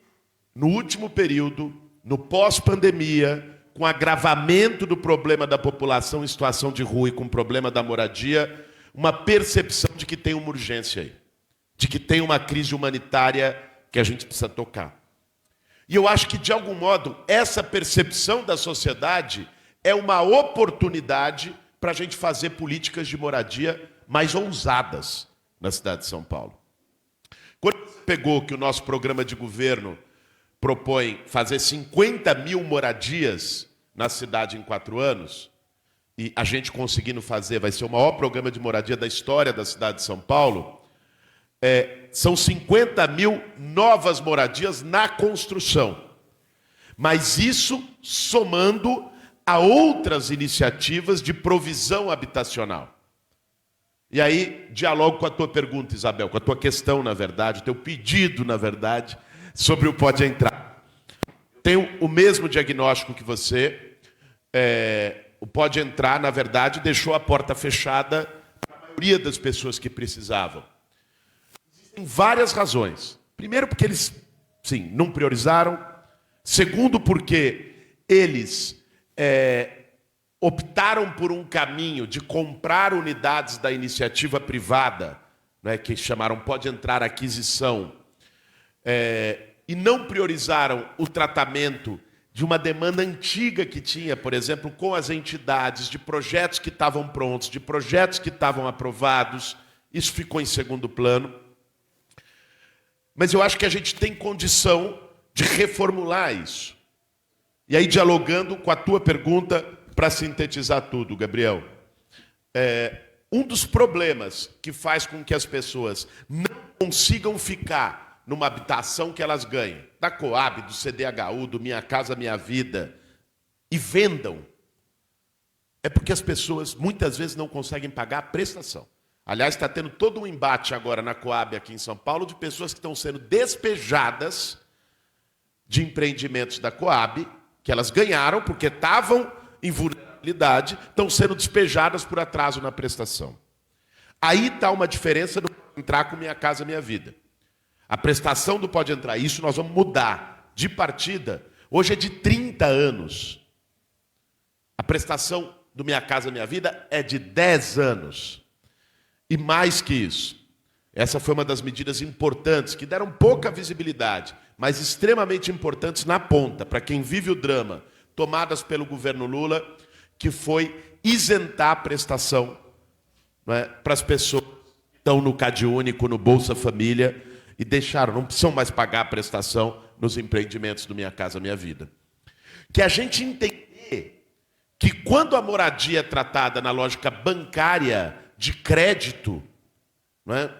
no último período, no pós-pandemia, com o agravamento do problema da população em situação de rua e com o problema da moradia, uma percepção de que tem uma urgência aí, de que tem uma crise humanitária que a gente precisa tocar. E eu acho que, de algum modo, essa percepção da sociedade é uma oportunidade para a gente fazer políticas de moradia mais ousadas na cidade de São Paulo. Quando você pegou que o nosso programa de governo propõe fazer 50 mil moradias na cidade em 4 anos, e a gente conseguindo fazer, vai ser o maior programa de moradia da história da cidade de São Paulo, são 50 mil novas moradias na construção. Mas isso somando a outras iniciativas de provisão habitacional. E aí, dialogo com a tua pergunta, Isabel, com a tua questão, na verdade, o teu pedido, na verdade, sobre o Pode Entrar. Tenho o mesmo diagnóstico que você. O Pode Entrar, na verdade, deixou a porta fechada para a maioria das pessoas que precisavam. Existem várias razões. Primeiro, porque eles, sim, não priorizaram. Segundo, porque eles optaram por um caminho de comprar unidades da iniciativa privada, né, que chamaram Pode Entrar aquisição, e não priorizaram o tratamento de uma demanda antiga que tinha, por exemplo, com as entidades, de projetos que estavam prontos, de projetos que estavam aprovados. Isso ficou em segundo plano. Mas eu acho que a gente tem condição de reformular isso. E aí, dialogando com a tua pergunta, para sintetizar tudo, Gabriel, um dos problemas que faz com que as pessoas não consigam ficar numa habitação que elas ganham, da Coab, do CDHU, do Minha Casa Minha Vida, e vendam, é porque as pessoas muitas vezes não conseguem pagar a prestação. Aliás, está tendo todo um embate agora na Coab aqui em São Paulo de pessoas que estão sendo despejadas de empreendimentos da Coab, que elas ganharam porque estavam em vulnerabilidade, estão sendo despejadas por atraso na prestação. Aí está uma diferença do Pode Entrar com Minha Casa Minha Vida. A prestação do Pode Entrar, isso nós vamos mudar de partida. Hoje é de 30 anos. A prestação do Minha Casa Minha Vida é de 10 anos. E mais que isso, essa foi uma das medidas importantes, que deram pouca visibilidade, mas extremamente importantes na ponta, para quem vive o drama, tomadas pelo governo Lula, que foi isentar a prestação, não é, para as pessoas que estão no CadÚnico, no Bolsa Família, e deixaram, não precisam mais pagar a prestação nos empreendimentos do Minha Casa Minha Vida. Que a gente entender que quando a moradia é tratada na lógica bancária de crédito, não é,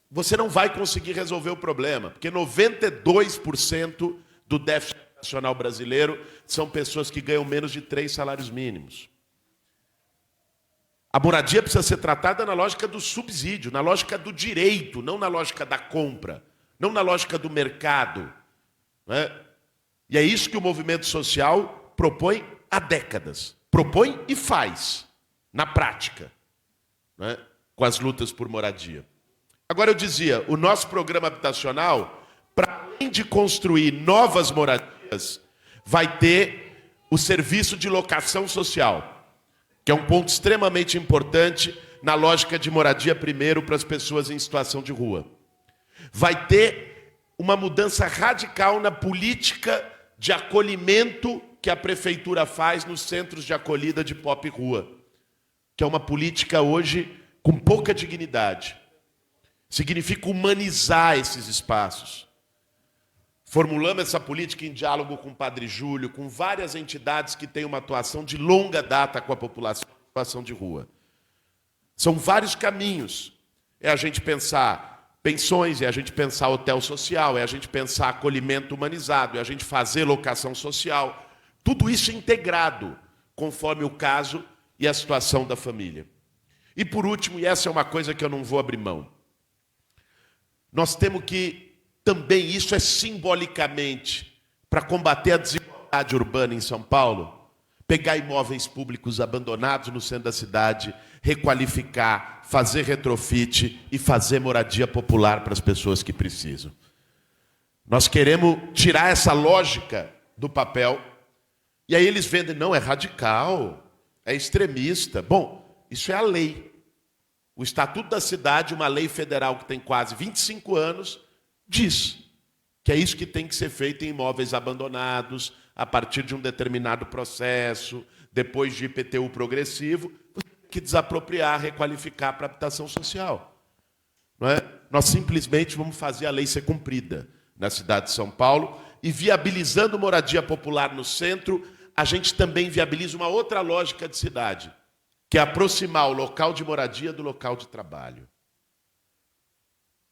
você não vai conseguir resolver o problema, porque 92% do déficit nacional brasileiro são pessoas que ganham menos de 3 salários mínimos. A moradia precisa ser tratada na lógica do subsídio, na lógica do direito, não na lógica da compra, não na lógica do mercado. Né? E é isso que o movimento social propõe há décadas. Propõe e faz, na prática, né? Com as lutas por moradia. Agora eu dizia, o nosso programa habitacional, para além de construir novas moradias, vai ter o serviço de locação social, que é um ponto extremamente importante na lógica de moradia primeiro para as pessoas em situação de rua. Vai ter uma mudança radical na política de acolhimento que a prefeitura faz nos centros de acolhida de pop rua, que é uma política hoje com pouca dignidade. Significa humanizar esses espaços. Formulamos essa política em diálogo com o Padre Júlio, com várias entidades que têm uma atuação de longa data com a população em situação de rua. São vários caminhos. É a gente pensar pensões, é a gente pensar hotel social, é a gente pensar acolhimento humanizado, é a gente fazer locação social. Tudo isso integrado, conforme o caso e a situação da família. E por último, e essa é uma coisa que eu não vou abrir mão, nós temos que, também isso é simbolicamente, para combater a desigualdade urbana em São Paulo, pegar imóveis públicos abandonados no centro da cidade, requalificar, fazer retrofit e fazer moradia popular para as pessoas que precisam. Nós queremos tirar essa lógica do papel, e aí eles vendem, não, é radical, é extremista. Bom, isso é a lei. O Estatuto da Cidade, uma lei federal que tem quase 25 anos, diz que é isso que tem que ser feito em imóveis abandonados, a partir de um determinado processo, depois de IPTU progressivo, que desapropriar, requalificar para habitação social. Não é? Nós simplesmente vamos fazer a lei ser cumprida na cidade de São Paulo, e viabilizando moradia popular no centro, a gente também viabiliza uma outra lógica de cidade, que é aproximar o local de moradia do local de trabalho.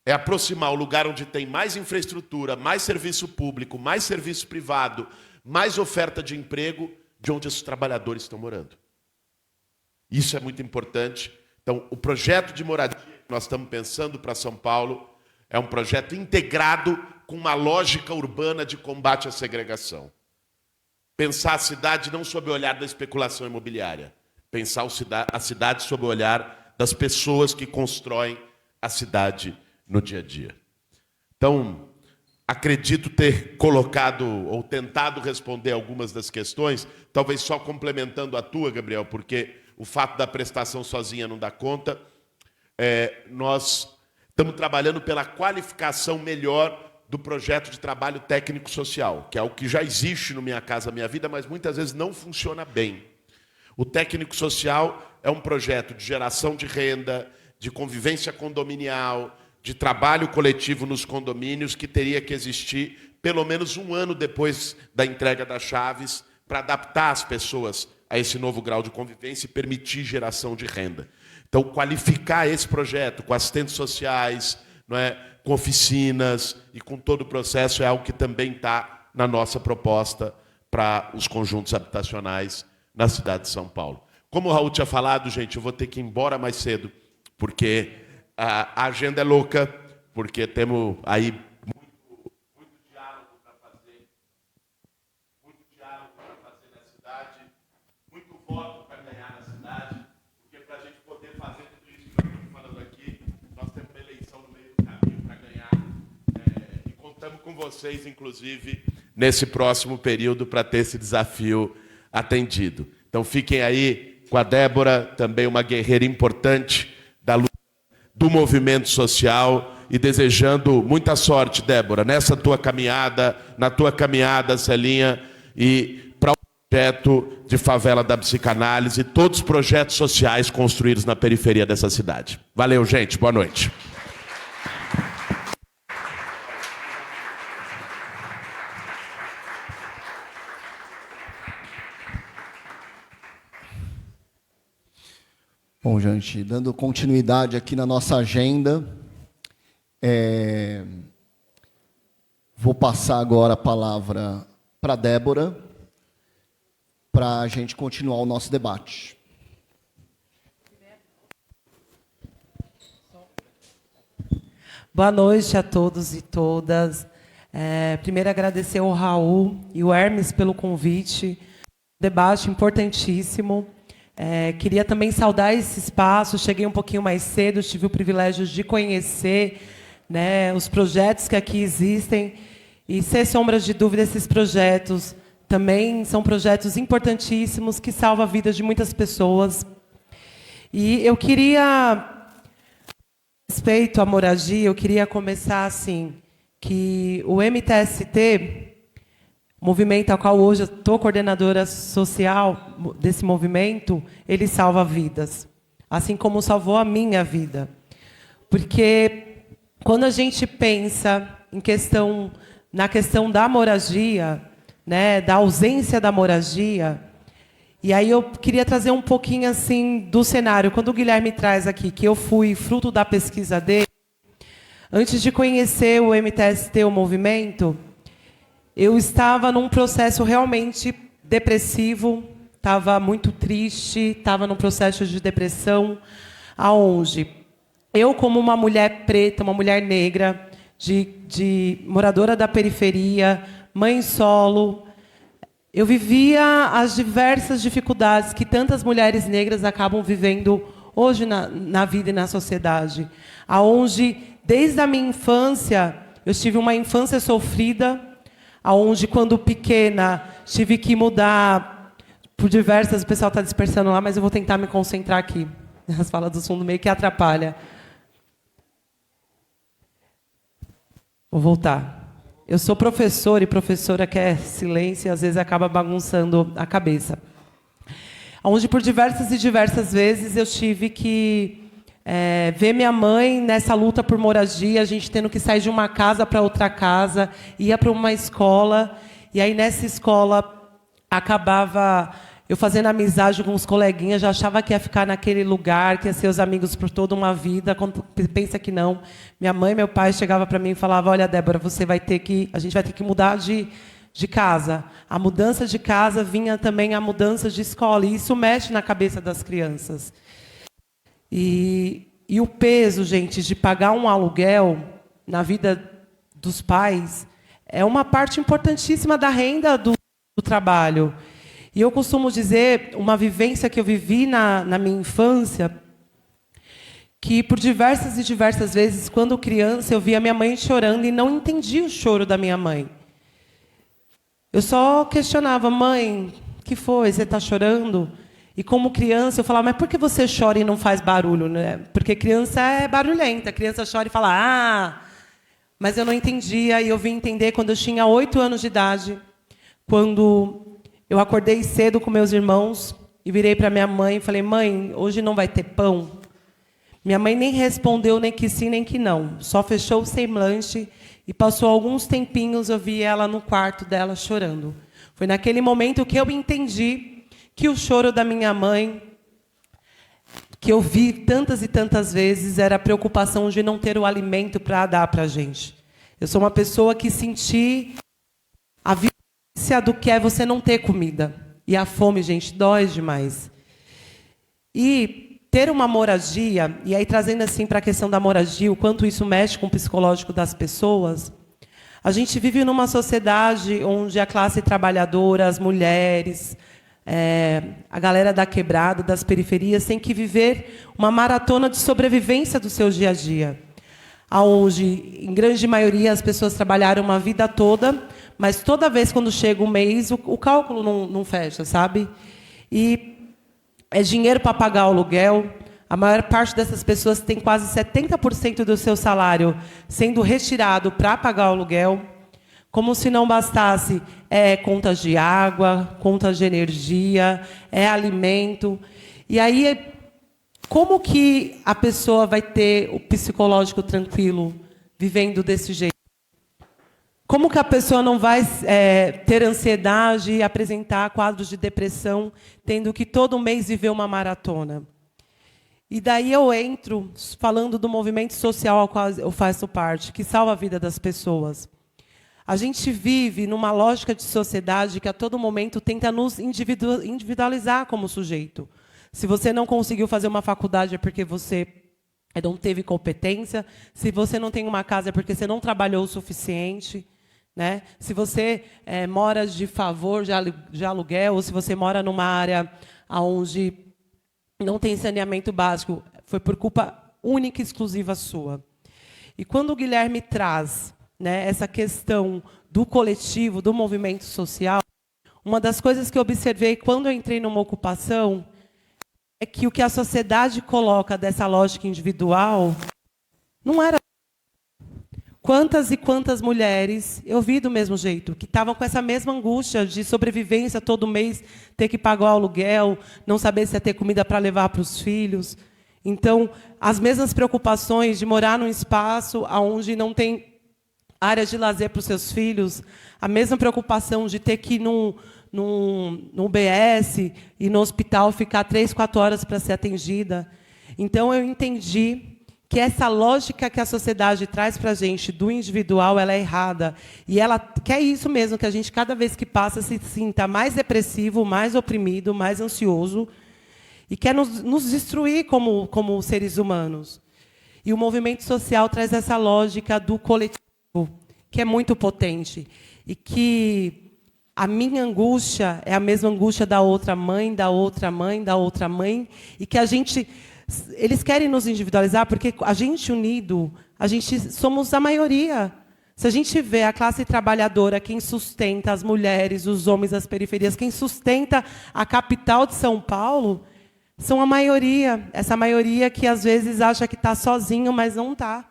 É aproximar o lugar onde tem mais infraestrutura, mais serviço público, mais serviço privado, mais oferta de emprego, de onde os trabalhadores estão morando. Isso é muito importante. Então, o projeto de moradia que nós estamos pensando para São Paulo é um projeto integrado com uma lógica urbana de combate à segregação. Pensar a cidade não sob o olhar da especulação imobiliária, pensar a cidade sob o olhar das pessoas que constroem a cidade no dia a dia. Então, acredito ter colocado ou tentado responder algumas das questões, talvez só complementando a tua, Gabriel, porque o fato da prestação sozinha não dá conta. Nós estamos trabalhando pela qualificação melhor do projeto de trabalho técnico-social, que é o que já existe no Minha Casa Minha Vida, mas muitas vezes não funciona bem. O técnico-social é um projeto de geração de renda, de convivência condominial, de trabalho coletivo nos condomínios, que teria que existir pelo menos um ano depois da entrega das chaves, para adaptar as pessoas a esse novo grau de convivência e permitir geração de renda. Então, qualificar esse projeto com assistentes sociais, não é, com oficinas e com todo o processo é algo que também está na nossa proposta para os conjuntos habitacionais na cidade de São Paulo. Como o Raul tinha falado, gente, eu vou ter que ir embora mais cedo, porque a agenda é louca, porque temos aí muito diálogo para fazer, na cidade, muito voto para ganhar na cidade, porque para a gente poder fazer tudo isso que eu estou falando aqui, nós temos uma eleição no meio do caminho para ganhar, e contamos com vocês, inclusive, nesse próximo período, para ter esse desafio atendido. Então, fiquem aí com a Débora, também uma guerreira importante da luta do movimento social, e desejando muita sorte, Débora, nessa tua caminhada, na tua caminhada, Celinha, e para o projeto de Favela da Psicanálise, e todos os projetos sociais construídos na periferia dessa cidade. Valeu, gente. Boa noite. Bom, gente, dando continuidade aqui na nossa agenda, vou passar agora a palavra para a Débora, para a gente continuar o nosso debate. Boa noite a todos e todas. Primeiro, agradecer ao Raul e o Hermes pelo convite. Debate importantíssimo. Queria também saudar esse espaço. Cheguei um pouquinho mais cedo, tive o privilégio de conhecer, né, os projetos que aqui existem. E, sem sombras de dúvida, esses projetos também são projetos importantíssimos que salvam a vida de muitas pessoas. E eu queria, respeito à moradia, eu queria começar assim, que o MTST, movimento ao qual hoje eu estou coordenadora social desse movimento, ele salva vidas, assim como salvou a minha vida. Porque quando a gente pensa na questão da moradia, né, da ausência da moradia, e aí eu queria trazer um pouquinho assim do cenário. Quando o Guilherme traz aqui que eu fui fruto da pesquisa dele, Antes de conhecer o MTST, o movimento, eu estava num processo realmente depressivo, estava muito triste, estava num processo de depressão, aonde eu, como uma mulher preta, uma mulher negra, de moradora da periferia, mãe solo, eu vivia as diversas dificuldades que tantas mulheres negras acabam vivendo hoje na vida e na sociedade, aonde desde a minha infância eu tive uma infância sofrida, aonde quando pequena tive que mudar por diversas, o pessoal está dispersando lá, mas eu vou tentar me concentrar aqui. As falas do fundo meio que atrapalha. Vou voltar. Eu sou professora, e professora quer silêncio e às vezes acaba bagunçando a cabeça. Onde por diversas e diversas vezes eu tive que ver minha mãe nessa luta por moradia, a gente tendo que sair de uma casa para outra casa, ia para uma escola, e aí nessa escola acabava eu fazendo amizade com os coleguinhas, já achava que ia ficar naquele lugar, que ia ser os amigos por toda uma vida, quando pensa que não. Minha mãe e meu pai chegavam para mim e falavam: olha, Débora, a gente vai ter que mudar de casa. A mudança de casa vinha também a mudança de escola, e isso mexe na cabeça das crianças. E o peso, gente, de pagar um aluguel na vida dos pais é uma parte importantíssima da renda do trabalho. E eu costumo dizer, uma vivência que eu vivi na minha infância, que por diversas e diversas vezes, quando criança, eu via minha mãe chorando e não entendia o choro da minha mãe. Eu só questionava: mãe, o que foi? Você está chorando? E como criança, eu falava: mas por que você chora e não faz barulho? Né? Porque criança é barulhenta, criança chora e fala: ah! Mas eu não entendia, e eu vim entender quando eu tinha 8 anos de idade, quando eu acordei cedo com meus irmãos e virei para minha mãe e falei: mãe, hoje não vai ter pão? Minha mãe nem respondeu nem que sim nem que não, só fechou o semblante, e passou alguns tempinhos, eu vi ela no quarto dela chorando. Foi naquele momento que eu entendi que o choro da minha mãe, que eu vi tantas e tantas vezes, era a preocupação de não ter o alimento para dar para a gente. Eu sou uma pessoa que senti a vivência do que é você não ter comida. E a fome, gente, dói demais. E ter uma moradia, e aí trazendo assim para a questão da moradia, o quanto isso mexe com o psicológico das pessoas, a gente vive numa sociedade onde a classe trabalhadora, as mulheres, a galera da quebrada, das periferias, tem que viver uma maratona de sobrevivência do seu dia a dia, onde, em grande maioria, as pessoas trabalharam uma vida toda, mas toda vez quando chega o mês, o cálculo não fecha, sabe? E é dinheiro para pagar o aluguel. A maior parte dessas pessoas tem quase 70% do seu salário sendo retirado para pagar o aluguel. Como se não bastasse, contas de água, contas de energia, alimento. E aí, como que a pessoa vai ter o psicológico tranquilo vivendo desse jeito? Como que a pessoa não vai ter ansiedade e apresentar quadros de depressão, tendo que todo mês viver uma maratona? E daí eu entro falando do movimento social ao qual eu faço parte, que salva a vida das pessoas. A gente vive numa lógica de sociedade que a todo momento tenta nos individualizar como sujeito. Se você não conseguiu fazer uma faculdade é porque você não teve competência. Se você não tem uma casa é porque você não trabalhou o suficiente. Né? Se você mora de favor, de aluguel, ou se você mora numa área onde não tem saneamento básico, foi por culpa única e exclusiva sua. E quando o Guilherme traz, né, essa questão do coletivo, do movimento social, uma das coisas que eu observei quando eu entrei numa ocupação é que o que a sociedade coloca dessa lógica individual não era. Quantas e quantas mulheres eu vi do mesmo jeito, que estavam com essa mesma angústia de sobrevivência todo mês, ter que pagar o aluguel, não saber se ia ter comida para levar para os filhos. Então, as mesmas preocupações de morar num espaço onde não tem área de lazer para os seus filhos, a mesma preocupação de ter que ir no UBS e no hospital ficar 3, 4 horas para ser atendida. Então, eu entendi que essa lógica que a sociedade traz para a gente do individual, ela é errada. E ela quer isso mesmo, que a gente, cada vez que passa, se sinta mais depressivo, mais oprimido, mais ansioso, e quer nos destruir como seres humanos. E o movimento social traz essa lógica do coletivo, que é muito potente. E que a minha angústia é a mesma angústia da outra mãe, da outra mãe, da outra mãe, e que a gente... Eles querem nos individualizar porque a gente unido, a gente somos a maioria. Se a gente vê a classe trabalhadora, quem sustenta as mulheres, os homens das periferias, quem sustenta a capital de São Paulo, são a maioria. Essa maioria que às vezes acha que está sozinho, mas não está.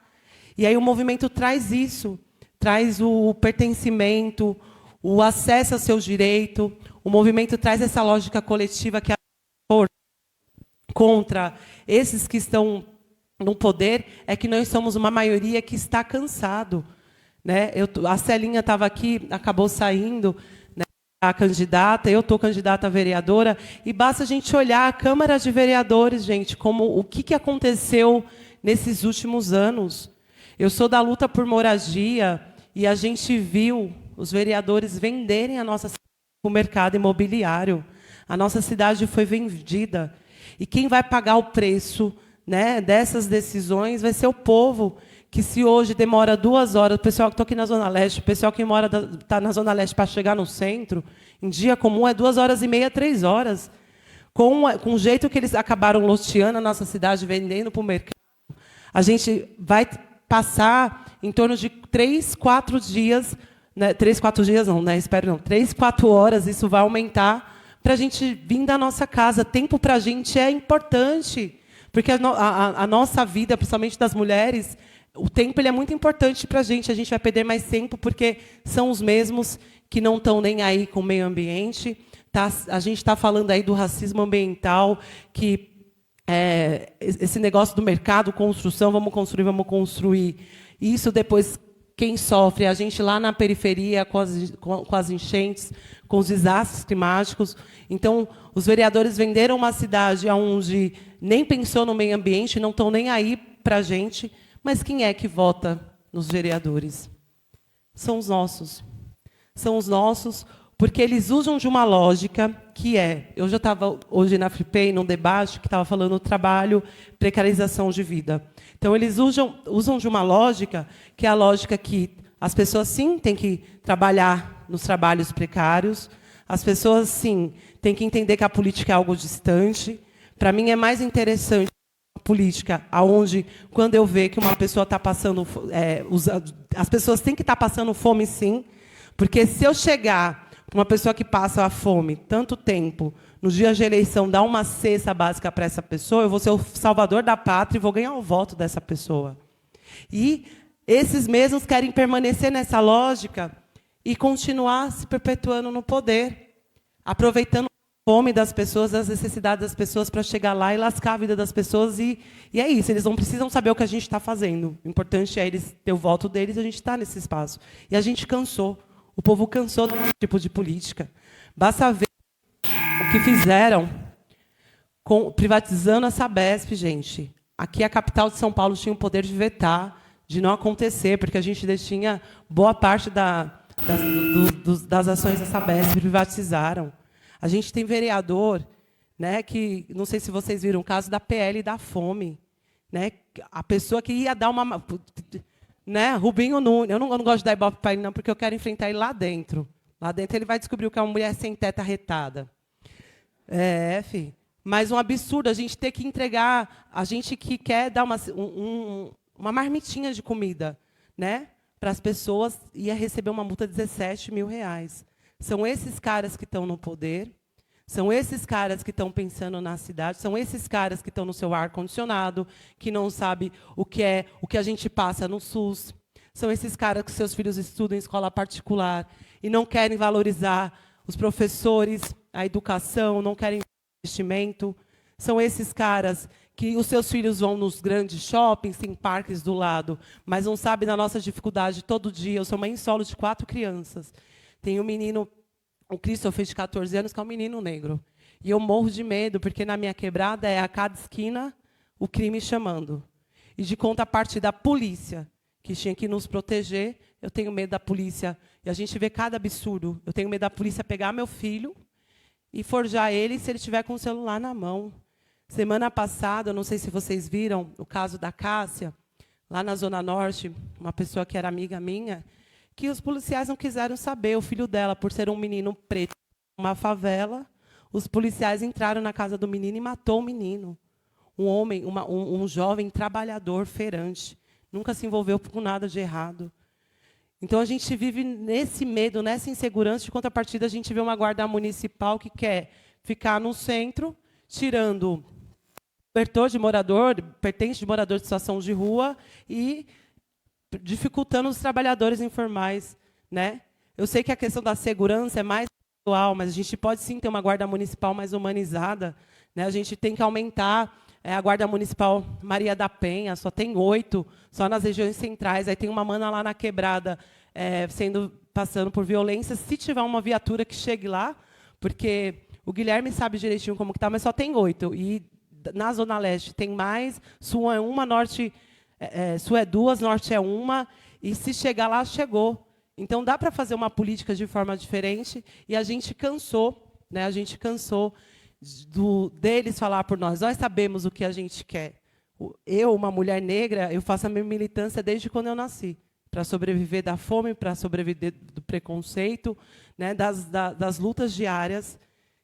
E aí o movimento traz isso, traz o pertencimento, o acesso ao seu direito. O movimento traz essa lógica coletiva que é contra esses que estão no poder, é que nós somos uma maioria que está cansado. Né? A Celinha estava aqui, acabou saindo, né, a candidata, eu estou candidata a vereadora, e basta a gente olhar a Câmara de Vereadores, gente, como o que aconteceu nesses últimos anos. Eu sou da luta por moradia, e a gente viu os vereadores venderem a nossa cidade para o mercado imobiliário. A nossa cidade foi vendida. E quem vai pagar o preço, né, dessas decisões vai ser o povo, que se hoje demora 2 horas, o pessoal que está aqui na Zona Leste, o pessoal que está na Zona Leste para chegar no centro, em dia comum é 2h30, 3 horas. Com o jeito que eles acabaram loteando a nossa cidade, vendendo para o mercado, a gente vai passar em torno de 3, 4 dias, né, 3, 4 dias não, né, espero não, 3, 4 horas, isso vai aumentar, para a gente vir da nossa casa. Tempo para a gente é importante, porque a nossa vida, principalmente das mulheres, o tempo ele é muito importante para a gente vai perder mais tempo, porque são os mesmos que não estão nem aí com o meio ambiente. A gente está falando aí do racismo ambiental, que esse negócio do mercado, construção, vamos construir. Isso depois, quem sofre? A gente lá na periferia, com as enchentes, com os desastres climáticos. Então, os vereadores venderam uma cidade onde nem pensou no meio ambiente, não estão nem aí para a gente. Mas quem é que vota nos vereadores? São os nossos. São os nossos, porque eles usam de uma lógica que é... Eu já estava hoje na FreePay, num debate, que estava falando do trabalho, precarização de vida. Então, eles usam de uma lógica, que é a lógica que as pessoas, sim, têm que trabalhar nos trabalhos precários, as pessoas, sim, têm que entender que a política é algo distante. Para mim, é mais interessante a política, onde, quando eu vejo que uma pessoa está passando... as pessoas têm que estar passando fome, sim, porque se eu chegar para uma pessoa que passa a fome tanto tempo, no dia de eleição, dar uma cesta básica para essa pessoa, eu vou ser o salvador da pátria e vou ganhar o voto dessa pessoa. E esses mesmos querem permanecer nessa lógica e continuar se perpetuando no poder, aproveitando a fome das pessoas, as necessidades das pessoas para chegar lá e lascar a vida das pessoas. E é isso, eles não precisam saber o que a gente está fazendo. O importante é eles ter o voto deles e a gente está nesse espaço. E a gente cansou. O povo cansou desse tipo de política. Basta ver o que fizeram privatizando a Sabesp, gente. Aqui a capital de São Paulo tinha o poder de vetar, de não acontecer, porque a gente detinha boa parte das ações da Sabesp, privatizaram. A gente tem vereador, né, que, não sei se vocês viram, o caso da PL da fome. Né, a pessoa que ia dar uma... Né, Rubinho Nunes, eu não gosto de dar ibope para ele, não, porque eu quero enfrentar ele lá dentro. Lá dentro ele vai descobrir o que é uma mulher sem teto arretada. Filho. Mas um absurdo a gente ter que entregar, a gente que quer dar uma marmitinha de comida, né, para as pessoas, ia receber uma multa de R$17 mil. São esses caras que estão no poder, são esses caras que estão pensando na cidade, são esses caras que estão no seu ar-condicionado, que não sabem o que a gente passa no SUS. São esses caras que seus filhos estudam em escola particular e não querem valorizar os professores, a educação, não querem investimento. São esses caras que os seus filhos vão nos grandes shoppings, tem parques do lado, mas não sabem da nossa dificuldade todo dia. Eu sou mãe solo de 4 crianças. Tem um menino, o Christopher, de 14 anos, que é um menino negro. E eu morro de medo, porque na minha quebrada é a cada esquina o crime chamando. e de contrapartida da polícia, que tinha que nos proteger. Eu tenho medo da polícia, e a gente vê cada absurdo. Eu tenho medo da polícia pegar meu filho e forjar ele se ele estiver com o celular na mão. Semana passada, eu não sei se vocês viram, o caso da Cássia, lá na Zona Norte, uma pessoa que era amiga minha, que os policiais não quiseram saber, o filho dela, por ser um menino preto, uma favela, os policiais entraram na casa do menino e matou o menino. Um homem, um jovem trabalhador, feirante, nunca se envolveu com nada de errado. Então, a gente vive nesse medo, nessa insegurança, de contrapartida, a gente vê uma guarda municipal que quer ficar no centro, tirando cobertor de morador, pertence de morador de situação de rua e dificultando os trabalhadores informais, né? Eu sei que a questão da segurança é mais atual, mas a gente pode sim ter uma guarda municipal mais humanizada, né? A gente tem que aumentar a guarda municipal Maria da Penha, só tem 8, só nas regiões centrais. Aí tem uma mana lá na Quebrada passando por violência. Se tiver uma viatura que chegue lá, porque o Guilherme sabe direitinho como que está, mas só tem 8. E na Zona Leste tem mais, Sul é 1, Norte, Sul é 2, Norte é 1, e se chegar lá, chegou. Então, dá para fazer uma política de forma diferente, e a gente cansou, né? A gente cansou deles falar por nós. Nós sabemos o que a gente quer. Eu, uma mulher negra, eu faço a minha militância desde quando eu nasci, para sobreviver da fome, para sobreviver do preconceito, né? Das lutas diárias.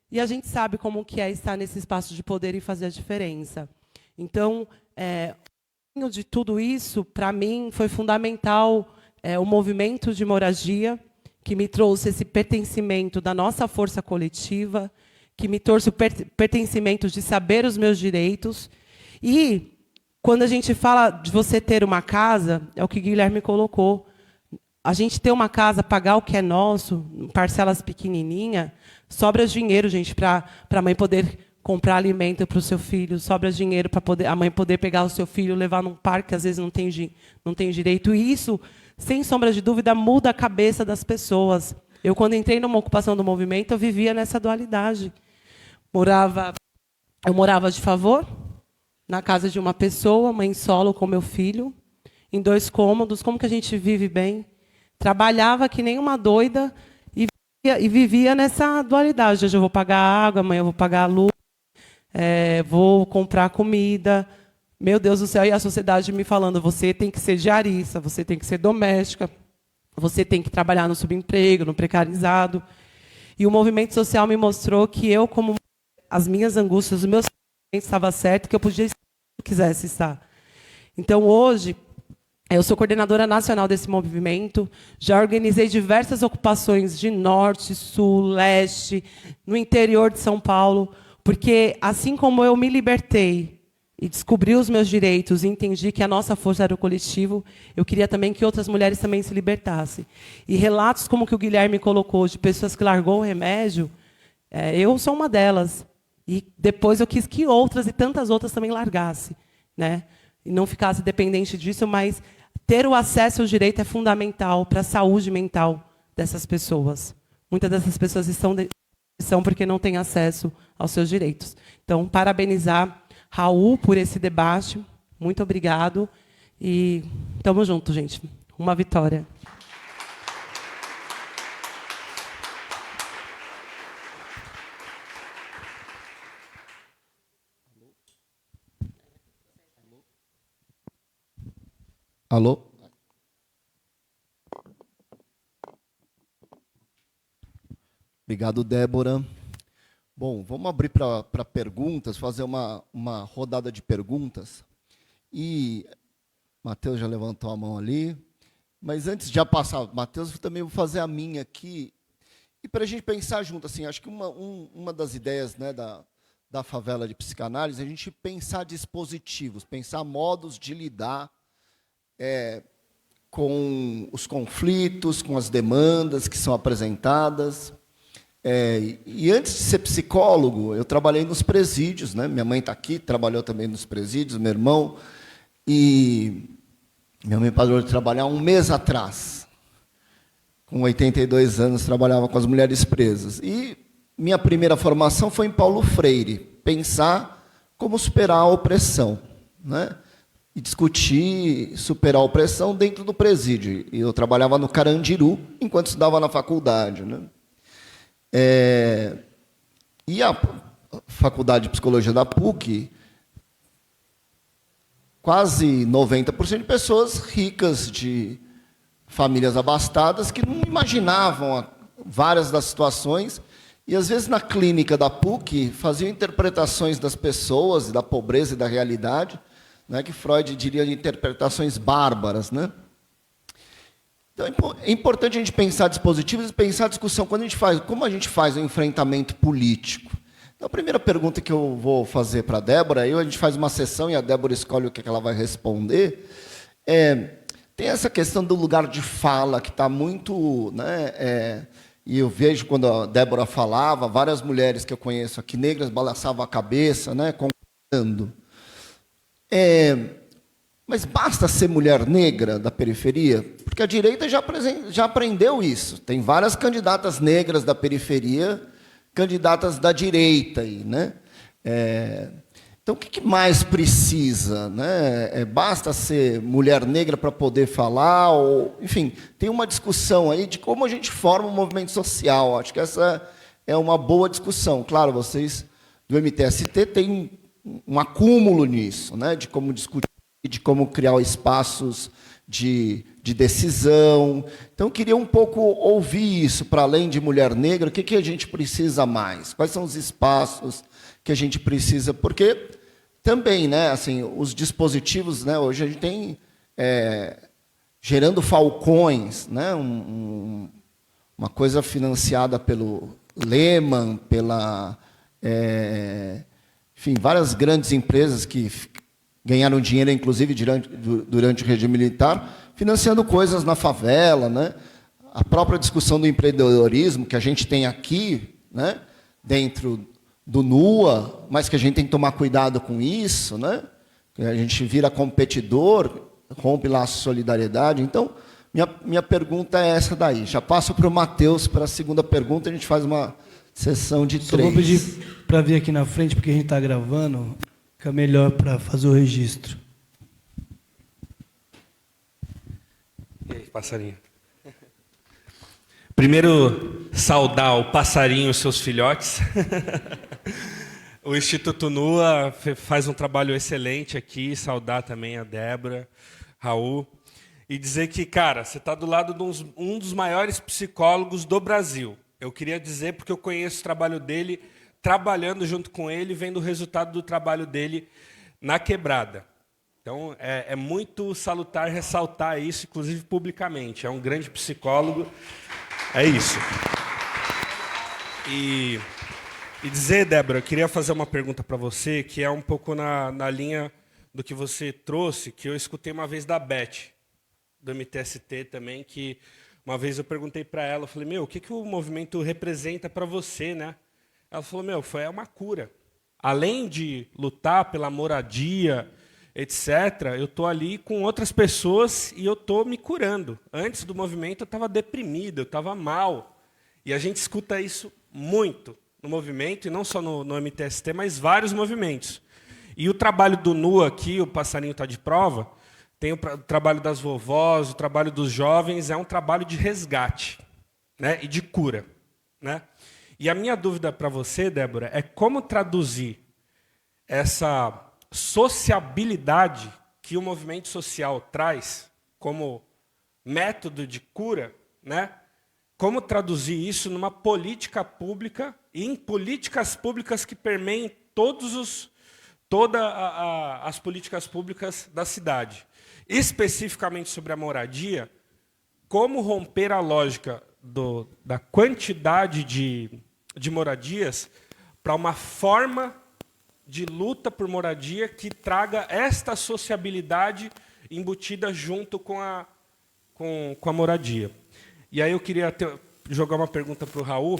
E a gente sabe como que é estar nesse espaço de poder e fazer a diferença. Então, de tudo isso, para mim, foi fundamental o movimento de moradia, que me trouxe esse pertencimento da nossa força coletiva, que me trouxe o pertencimento de saber os meus direitos. E, quando a gente fala de você ter uma casa, é o que o Guilherme colocou. A gente ter uma casa, pagar o que é nosso, parcelas pequenininhas, sobra dinheiro, gente, para a mãe poder comprar alimento para o seu filho, sobra dinheiro para a mãe poder pegar o seu filho, levar num parque, que às vezes não tem direito. E isso, sem sombra de dúvida, muda a cabeça das pessoas. Eu, quando entrei numa ocupação do movimento, eu vivia nessa dualidade. Eu morava de favor, na casa de uma pessoa, mãe solo com meu filho, em 2 cômodos. Como que a gente vive bem? Trabalhava que nem uma doida e vivia nessa dualidade. Hoje eu vou pagar a água, amanhã eu vou pagar a luz, vou comprar comida. Meu Deus do céu, e a sociedade me falando, você tem que ser diarista, você tem que ser doméstica, você tem que trabalhar no subemprego, no precarizado. E o movimento social me mostrou que eu, como as minhas angústias, os meus sentimentos, estava certo, que eu podia estar onde eu quisesse estar. Então, hoje, eu sou coordenadora nacional desse movimento, já organizei diversas ocupações de norte, sul, leste, no interior de São Paulo, porque, assim como eu me libertei e descobri os meus direitos e entendi que a nossa força era o coletivo, eu queria também que outras mulheres também se libertassem. E relatos como que o Guilherme colocou, de pessoas que largou o remédio, eu sou uma delas. E depois eu quis que outras e tantas outras também largassem, né? E não ficasse dependente disso, mas ter o acesso ao direito é fundamental para a saúde mental dessas pessoas. Muitas dessas pessoas estão porque não têm acesso aos seus direitos. Então, parabenizar Raul por esse debate. Muito obrigado. E estamos juntos, gente. Uma vitória. Alô? Obrigado, Débora. Bom, vamos abrir para perguntas, fazer uma rodada de perguntas. E Matheus já levantou a mão ali. Mas antes de já passar, Matheus, eu também vou fazer a minha aqui. E para a gente pensar junto, assim, acho que uma das ideias, né, da favela de psicanálise é a gente pensar dispositivos, pensar modos de lidar com os conflitos, com as demandas que são apresentadas. E antes de ser psicólogo, eu trabalhei nos presídios, né? Minha mãe está aqui, trabalhou também nos presídios, meu irmão. E minha mãe parou de trabalhar 1 mês atrás. Com 82 anos, trabalhava com as mulheres presas. E minha primeira formação foi em Paulo Freire, pensar como superar a opressão, né? e discutir, superar a opressão dentro do presídio. E eu trabalhava no Carandiru enquanto estudava na faculdade, né? E a Faculdade de Psicologia da PUC, quase 90% de pessoas ricas, de famílias abastadas, que não imaginavam várias das situações, e às vezes na clínica da PUC faziam interpretações das pessoas, da pobreza e da realidade, né, que Freud diria de interpretações bárbaras, né? Então é importante a gente pensar dispositivos e pensar a discussão. Como a gente faz o enfrentamento político? Então, a primeira pergunta que eu vou fazer para a Débora, a gente faz uma sessão e a Débora escolhe o que ela vai responder, tem essa questão do lugar de fala, que está muito... Né, e eu vejo, quando a Débora falava, várias mulheres que eu conheço aqui, negras, balançavam a cabeça, né, concordando. Mas basta ser mulher negra da periferia? Porque a direita já aprendeu isso. Tem várias candidatas negras da periferia, candidatas da direita aí, né? Então, o que mais precisa, né? Basta ser mulher negra para poder falar? Enfim, tem uma discussão aí de como a gente forma um movimento social. Acho que essa é uma boa discussão. Claro, vocês do MTST têm um acúmulo nisso, né? De como discutir, de como criar espaços de decisão. Então, eu queria um pouco ouvir isso, para além de mulher negra, o que a gente precisa mais? Quais são os espaços que a gente precisa? Porque também, né, assim, os dispositivos, né, hoje a gente tem gerando falcões, né, uma coisa financiada pelo Lehman, enfim, várias grandes empresas que ganharam dinheiro, inclusive, durante o regime militar, financiando coisas na favela, né? A própria discussão do empreendedorismo que a gente tem aqui, né? Dentro do NUA, mas que a gente tem que tomar cuidado com isso, né? Que a gente vira competidor, rompe lá a solidariedade. Então, minha pergunta é essa daí. Já passo para o Matheus para a segunda pergunta, a gente faz uma sessão de 3. Só vou pedir para vir aqui na frente, porque a gente está gravando. Fica melhor para fazer o registro. E aí, passarinho? Primeiro, saudar o passarinho e os seus filhotes. O Instituto NUA faz um trabalho excelente aqui. Saudar também a Débora, Raul. E dizer que, cara, você está do lado de um dos maiores psicólogos do Brasil. Eu queria dizer porque eu conheço o trabalho dele, trabalhando junto com ele, vendo o resultado do trabalho dele na Quebrada. Então, é muito salutar ressaltar isso, inclusive publicamente. É um grande psicólogo. É isso. E dizer, Débora, eu queria fazer uma pergunta para você, que é um pouco na linha do que você trouxe, que eu escutei uma vez da Beth, do MTST também, que uma vez eu perguntei para ela, eu falei, o que o movimento representa para você, né? Ela falou, é uma cura. Além de lutar pela moradia, etc., eu estou ali com outras pessoas e eu estou me curando. Antes do movimento eu estava deprimido, eu estava mal. E a gente escuta isso muito no movimento, e não só no MTST, mas vários movimentos. E o trabalho do NUA aqui, o Passarinho está de prova, tem o trabalho das vovós, o trabalho dos jovens, é um trabalho de resgate, né, e de cura, né? E a minha dúvida para você, Débora, é como traduzir essa sociabilidade que o movimento social traz como método de cura, né? Como traduzir isso numa política pública e em políticas públicas que permeiem todas as políticas públicas da cidade. Especificamente sobre a moradia, como romper a lógica da quantidade de moradias para uma forma de luta por moradia que traga esta sociabilidade embutida junto com a moradia. E aí eu queria jogar uma pergunta para o Raul.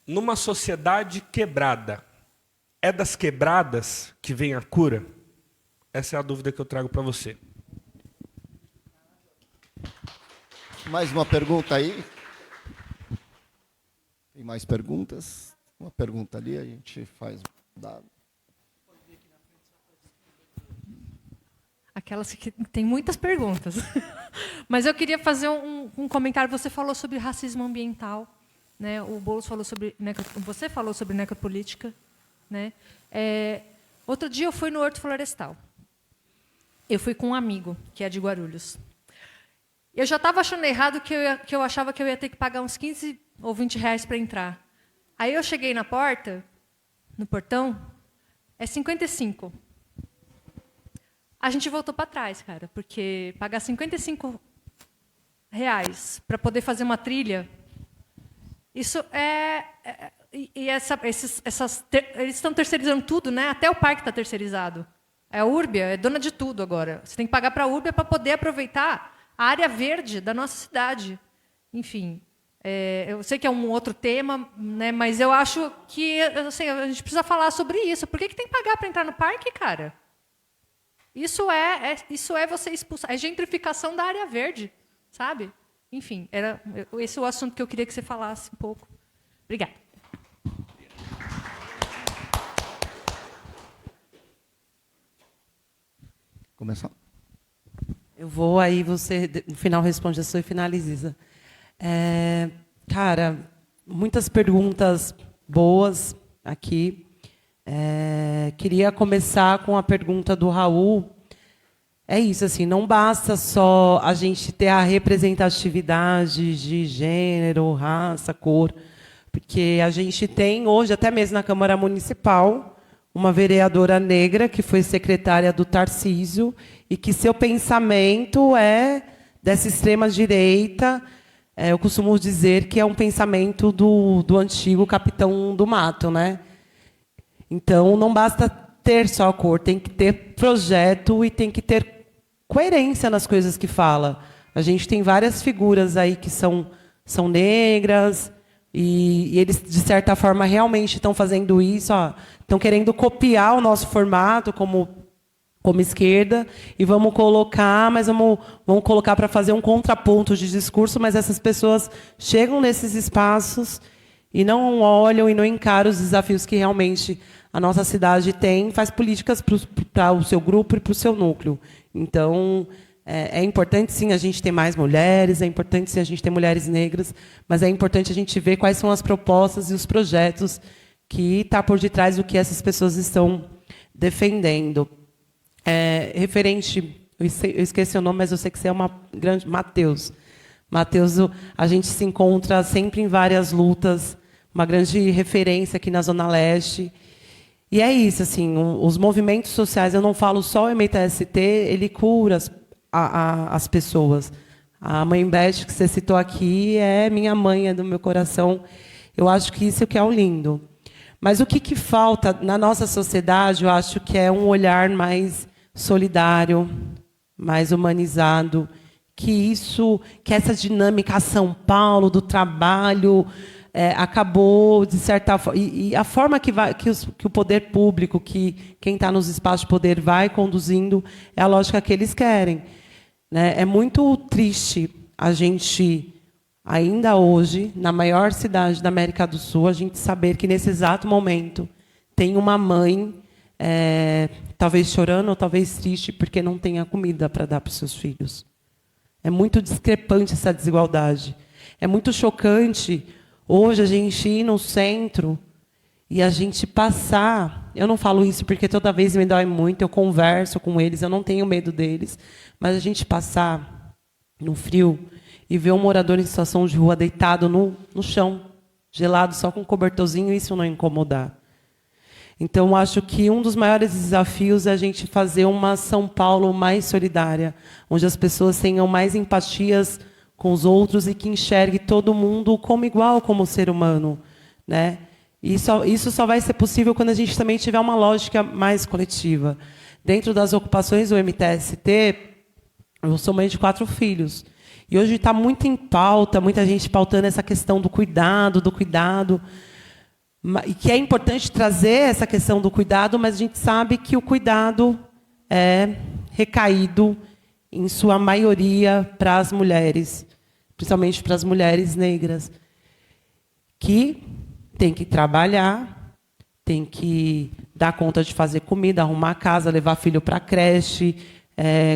Numa sociedade quebrada, é das quebradas que vem a cura? Essa é a dúvida que eu trago para você. Mais uma pergunta aí? Tem mais perguntas? Uma pergunta ali, a gente faz. aquelas que tem muitas perguntas. Mas eu queria fazer um comentário. Você falou sobre racismo ambiental, né? O Boulos falou sobre você falou sobre necropolítica, né? Outro dia eu fui no Horto Florestal. Eu fui com um amigo que é de Guarulhos. Eu já estava achando errado que eu achava que eu ia ter que pagar uns 15 ou 20 reais para entrar. Aí eu cheguei na porta, no portão, é 55. A gente voltou para trás, cara, porque pagar 55 reais para poder fazer uma trilha, isso eles estão terceirizando tudo, né? Até o parque está terceirizado. A Urbia é dona de tudo agora. Você tem que pagar para a Urbia para poder aproveitar a área verde da nossa cidade. Enfim, eu sei que é um outro tema, né? Mas eu acho que assim, a gente precisa falar sobre isso. Por que tem que pagar para entrar no parque, cara? Isso é você expulsar, é gentrificação da área verde, sabe? Enfim, era esse é o assunto que eu queria que você falasse um pouco. Obrigada. Começar? Eu vou, aí você, no final, responde a sua e finaliza. Cara, muitas perguntas boas aqui. Queria começar com a pergunta do Raul. É isso, assim, não basta só a gente ter a representatividade de gênero, raça, cor, porque a gente tem hoje, até mesmo na Câmara Municipal, uma vereadora negra que foi secretária do Tarcísio e que seu pensamento é dessa extrema-direita. Eu costumo dizer que é um pensamento do antigo Capitão do Mato, né? Então, não basta ter só a cor, tem que ter projeto e tem que ter coerência nas coisas que fala. A gente tem várias figuras aí que são negras e eles, de certa forma, realmente estão fazendo isso. Estão querendo copiar o nosso formato como esquerda e vamos colocar, mas vamos colocar para fazer um contraponto de discurso, mas essas pessoas chegam nesses espaços e não olham e não encaram os desafios que realmente a nossa cidade tem, faz políticas para o seu grupo e para o seu núcleo. Então, é importante, sim, a gente ter mais mulheres, é importante, sim, a gente ter mulheres negras, mas é importante a gente ver quais são as propostas e os projetos que estão por detrás do que essas pessoas estão defendendo. Referente, eu esqueci o nome, mas eu sei que você é uma grande... Matheus, a gente se encontra sempre em várias lutas, uma grande referência aqui na Zona Leste. E é isso, assim, os movimentos sociais, eu não falo só o MTST, ele cura as pessoas. A mãe Beth, que você citou aqui, é minha mãe, é do meu coração. Eu acho que isso que é o lindo. Mas o que falta na nossa sociedade, eu acho que é um olhar mais solidário, mais humanizado, que essa dinâmica a São Paulo, do trabalho... acabou, de certa forma... E a forma que o poder público, que quem está nos espaços de poder vai conduzindo, é a lógica que eles querem. Né? É muito triste a gente, ainda hoje, na maior cidade da América do Sul, a gente saber que, nesse exato momento, tem uma mãe, talvez chorando ou talvez triste, porque não tem a comida para dar para os seus filhos. É muito discrepante essa desigualdade. É muito chocante... Hoje, a gente ir no centro e a gente passar... Eu não falo isso porque toda vez me dói muito, eu converso com eles, eu não tenho medo deles, mas a gente passar no frio e ver um morador em situação de rua deitado no chão, gelado, só com um cobertorzinho, isso não incomodar. Então, acho que um dos maiores desafios é a gente fazer uma São Paulo mais solidária, onde as pessoas tenham mais empatias com os outros e que enxergue todo mundo como igual, como ser humano, né? Isso só vai ser possível quando a gente também tiver uma lógica mais coletiva. Dentro das ocupações do MTST, eu sou mãe de 4 filhos. E hoje está muito em pauta, muita gente pautando essa questão do cuidado, e que é importante trazer essa questão do cuidado, mas a gente sabe que o cuidado é recaído em sua maioria, para as mulheres, principalmente para as mulheres negras, que têm que trabalhar, têm que dar conta de fazer comida, arrumar a casa, levar filho para a creche,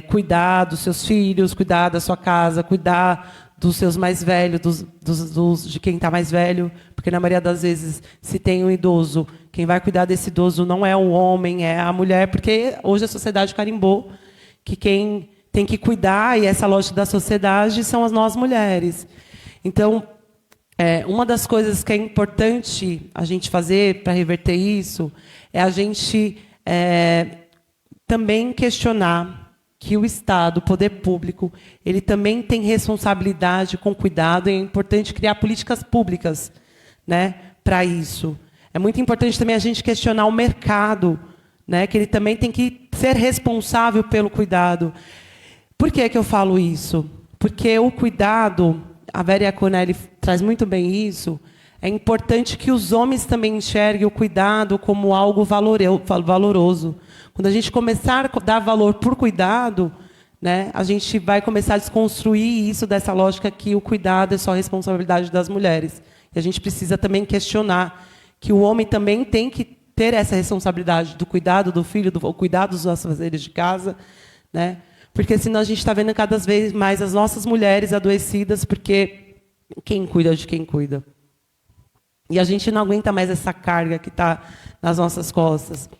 cuidar dos seus filhos, cuidar da sua casa, cuidar dos seus mais velhos, de quem está mais velho, porque na maioria das vezes, se tem um idoso, quem vai cuidar desse idoso não é o homem, é a mulher, porque hoje a sociedade carimbou que quem tem que cuidar, e essa lógica da sociedade, são as nós mulheres. Então, uma das coisas que é importante a gente fazer para reverter isso é a gente também questionar que o Estado, o poder público, ele também tem responsabilidade com cuidado, e é importante criar políticas públicas, né, para isso. É muito importante também a gente questionar o mercado, né, que ele também tem que ser responsável pelo cuidado. Por que eu falo isso? Porque o cuidado, a Vera Iaconelli traz muito bem isso, é importante que os homens também enxerguem o cuidado como algo valoroso. Quando a gente começar a dar valor por cuidado, né, a gente vai começar a desconstruir isso dessa lógica que o cuidado é só responsabilidade das mulheres. E a gente precisa também questionar que o homem também tem que ter essa responsabilidade do cuidado do filho, do cuidado dos afazeres de casa, né? Porque senão a gente está vendo cada vez mais as nossas mulheres adoecidas, porque quem cuida de quem cuida. E a gente não aguenta mais essa carga que está nas nossas costas.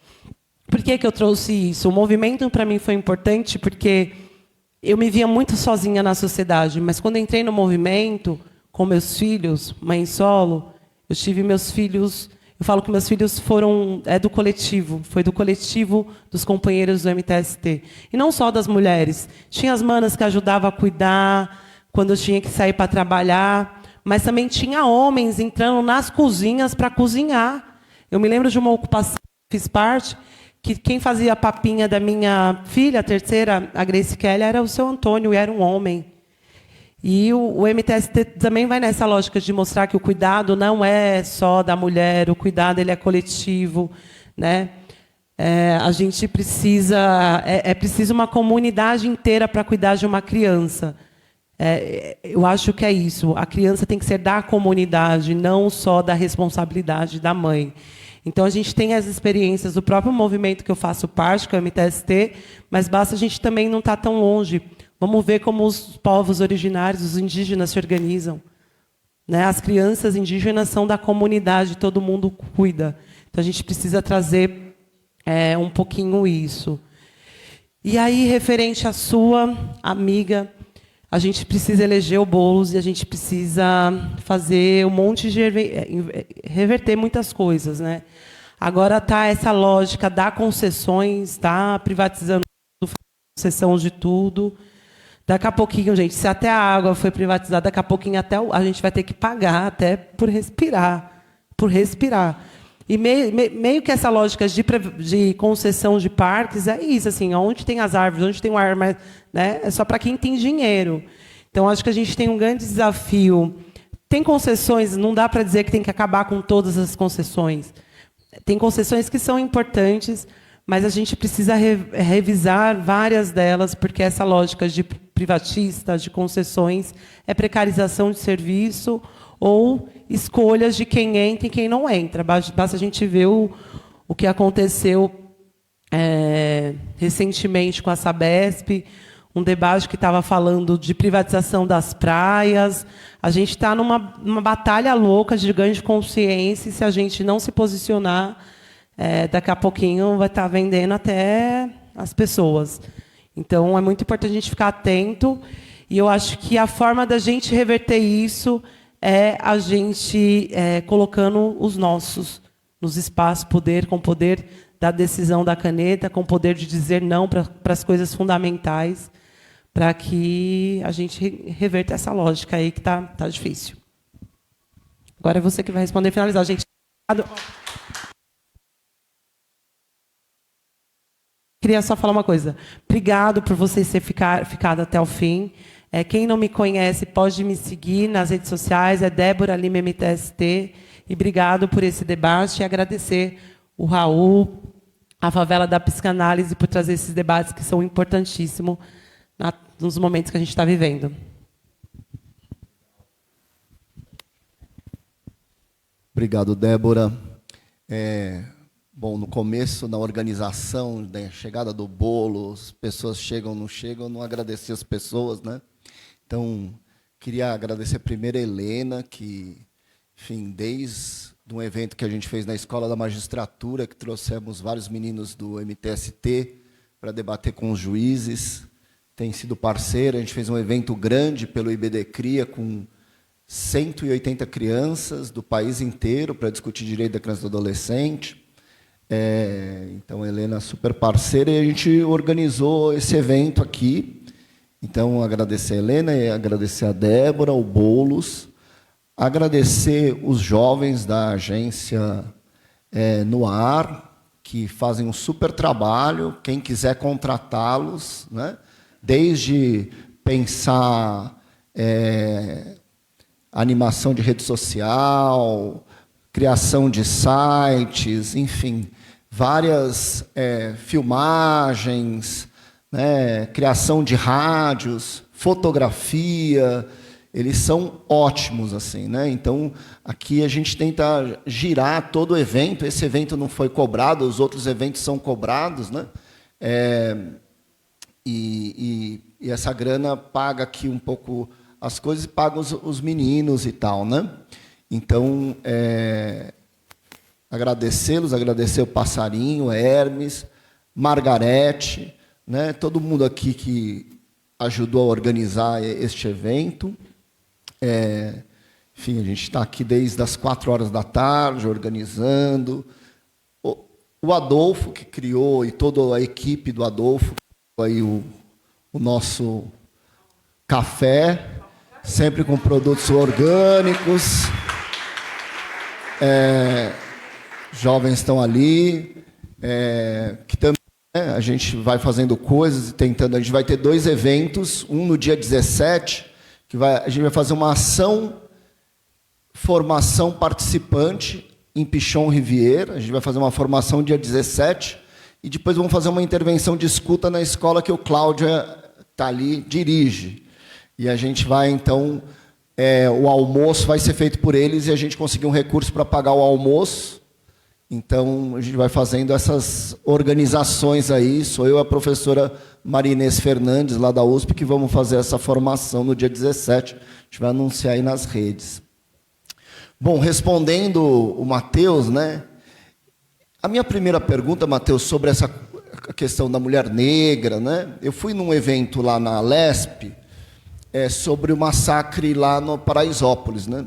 Por que eu trouxe isso? O movimento, para mim, foi importante porque eu me via muito sozinha na sociedade, mas quando entrei no movimento, com meus filhos, mãe solo, eu tive meus filhos... Eu falo que meus filhos foram do coletivo, foi do coletivo dos companheiros do MTST. E não só das mulheres. Tinha as manas que ajudavam a cuidar, quando eu tinha que sair para trabalhar, mas também tinha homens entrando nas cozinhas para cozinhar. Eu me lembro de uma ocupação que fiz parte, que quem fazia a papinha da minha filha, a terceira, a Grace Kelly, era o seu Antônio, e era um homem. E o MTST também vai nessa lógica de mostrar que o cuidado não é só da mulher, o cuidado ele é coletivo, né? A gente precisa... É preciso uma comunidade inteira para cuidar de uma criança. Eu acho que é isso. A criança tem que ser da comunidade, não só da responsabilidade da mãe. Então, a gente tem as experiências do próprio movimento que eu faço parte, que é o MTST, mas basta a gente também não estar tão longe. Vamos ver como os povos originários, os indígenas, se organizam. Né? As crianças indígenas são da comunidade, todo mundo cuida. Então, a gente precisa trazer um pouquinho isso. E aí, referente à sua amiga, a gente precisa eleger o Boulos e a gente precisa fazer um monte de... reverter muitas coisas. Né? Agora está essa lógica da concessões, está privatizando tudo, concessão de tudo. Daqui a pouquinho, gente, se até a água foi privatizada, daqui a pouquinho até a gente vai ter que pagar até por respirar. Por respirar. E meio que essa lógica de concessão de parques é isso, assim, onde tem as árvores, onde tem o ar, mas, né, é só para quem tem dinheiro. Então, acho que a gente tem um grande desafio. Tem concessões, não dá para dizer que tem que acabar com todas as concessões. Tem concessões que são importantes, mas a gente precisa revisar várias delas, porque essa lógica de privatista, de concessões, é precarização de serviço ou escolhas de quem entra e quem não entra. Basta a gente ver o que aconteceu recentemente com a Sabesp, um debate que estava falando de privatização das praias. A gente está numa batalha louca de ganho de consciência, e se a gente não se posicionar, daqui a pouquinho vai estar vendendo até as pessoas. Então, é muito importante a gente ficar atento, e eu acho que a forma da gente reverter isso é a gente colocando os nossos nos espaços, com poder da decisão da caneta, com poder de dizer não para as coisas fundamentais, para que a gente reverta essa lógica aí que tá difícil. Agora é você que vai responder e finalizar, gente. Queria só falar uma coisa. Obrigado por vocês terem ficado até o fim. Quem não me conhece pode me seguir nas redes sociais, é Débora Lima MTST. E obrigado por esse debate e agradecer o Raul, a Favela da Psicanálise, por trazer esses debates que são importantíssimos nos momentos que a gente está vivendo. Obrigado, Débora. bom, no começo, na organização, da chegada do bolo, as pessoas chegam, não chegam, eu não agradeci as pessoas, né? Então, queria agradecer primeiro a Helena, que, enfim, desde um evento que a gente fez na Escola da Magistratura, que trouxemos vários meninos do MTST para debater com os juízes, tem sido parceira. A gente fez um evento grande pelo IBD Cria, com 180 crianças do país inteiro para discutir direito da criança e do adolescente. Então, a Helena é super parceira, e a gente organizou esse evento aqui. Então, agradecer a Helena, e agradecer a Débora, o Boulos, agradecer os jovens da agência No Ar, que fazem um super trabalho. Quem quiser contratá-los, né? Desde pensar animação de rede social, criação de sites, enfim, várias filmagens, né, criação de rádios, fotografia, eles são ótimos, assim, né? Então, aqui a gente tenta girar todo o evento. Esse evento não foi cobrado, os outros eventos são cobrados, né? E essa grana paga aqui um pouco as coisas e paga os meninos e tal, né? Então, agradecê-los, agradecer o Passarinho, Hermes, Margarete, né? Todo mundo aqui que ajudou a organizar este evento. Enfim, a gente está aqui desde as 4 horas da tarde, organizando. O Adolfo, que criou, e toda a equipe do Adolfo, aí o nosso café, sempre com produtos orgânicos. Jovens estão ali, que também, né, a gente vai fazendo coisas e tentando. A gente vai ter 2 eventos, um no dia 17, a gente vai fazer uma ação, formação participante em Pichon Rivière. A gente vai fazer uma formação dia 17, e depois vamos fazer uma intervenção de escuta na escola que o Cláudia está ali, dirige. E a gente vai, então, o almoço vai ser feito por eles, e a gente conseguiu um recurso para pagar o almoço. Então, a gente vai fazendo essas organizações aí. Sou eu e a professora Marinês Fernandes, lá da USP, que vamos fazer essa formação no dia 17. A gente vai anunciar aí nas redes. Bom, respondendo o Matheus, né? A minha primeira pergunta, Matheus, sobre essa questão da mulher negra, né? Eu fui num evento lá na Lesp, sobre o massacre lá no Paraisópolis, né?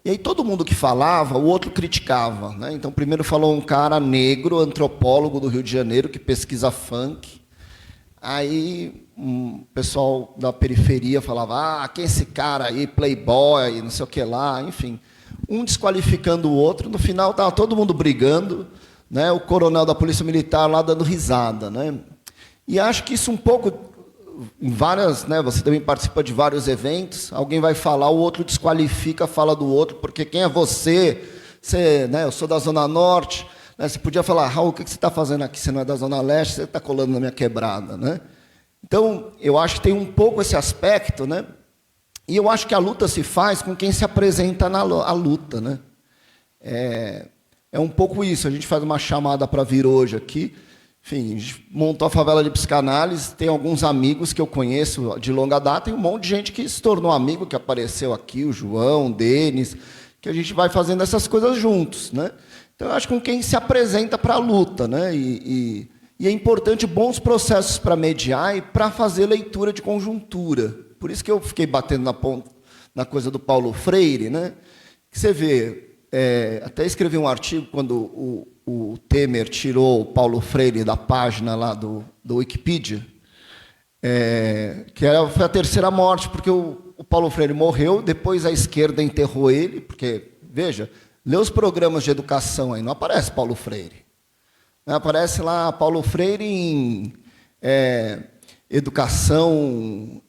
E aí todo mundo que falava, o outro criticava, né? Então, primeiro falou um cara negro, antropólogo do Rio de Janeiro, que pesquisa funk. Aí o pessoal da periferia falava, quem é esse cara aí, playboy, não sei o que lá, enfim. Um desqualificando o outro. No final, estava todo mundo brigando, né? O coronel da Polícia Militar lá dando risada, né? E acho que isso um pouco, em várias, né? Você também participa de vários eventos, alguém vai falar, o outro desqualifica a fala do outro, porque quem é você? Você, né? Eu sou da Zona Norte. Né? Você podia falar, Raul, o que você está fazendo aqui? Você não é da Zona Leste, você está colando na minha quebrada, né? Então, eu acho que tem um pouco esse aspecto, né? E eu acho que a luta se faz com quem se apresenta na luta, né? É um pouco isso. A gente faz uma chamada para vir hoje aqui. Enfim, a gente montou a Favela de Psicanálise. Tem alguns amigos que eu conheço de longa data e um monte de gente que se tornou amigo, que apareceu aqui, o João, o Denis, que a gente vai fazendo essas coisas juntos, né? Então, eu acho que com quem se apresenta para a luta, né? E é importante bons processos para mediar e para fazer leitura de conjuntura. Por isso que eu fiquei batendo na coisa do Paulo Freire, né? Que você vê, até escrevi um artigo quando o Temer tirou o Paulo Freire da página lá do Wikipedia, que foi a terceira morte, porque o Paulo Freire morreu, depois a esquerda enterrou ele, porque, veja, lê os programas de educação aí, não aparece Paulo Freire. Não aparece lá Paulo Freire em educação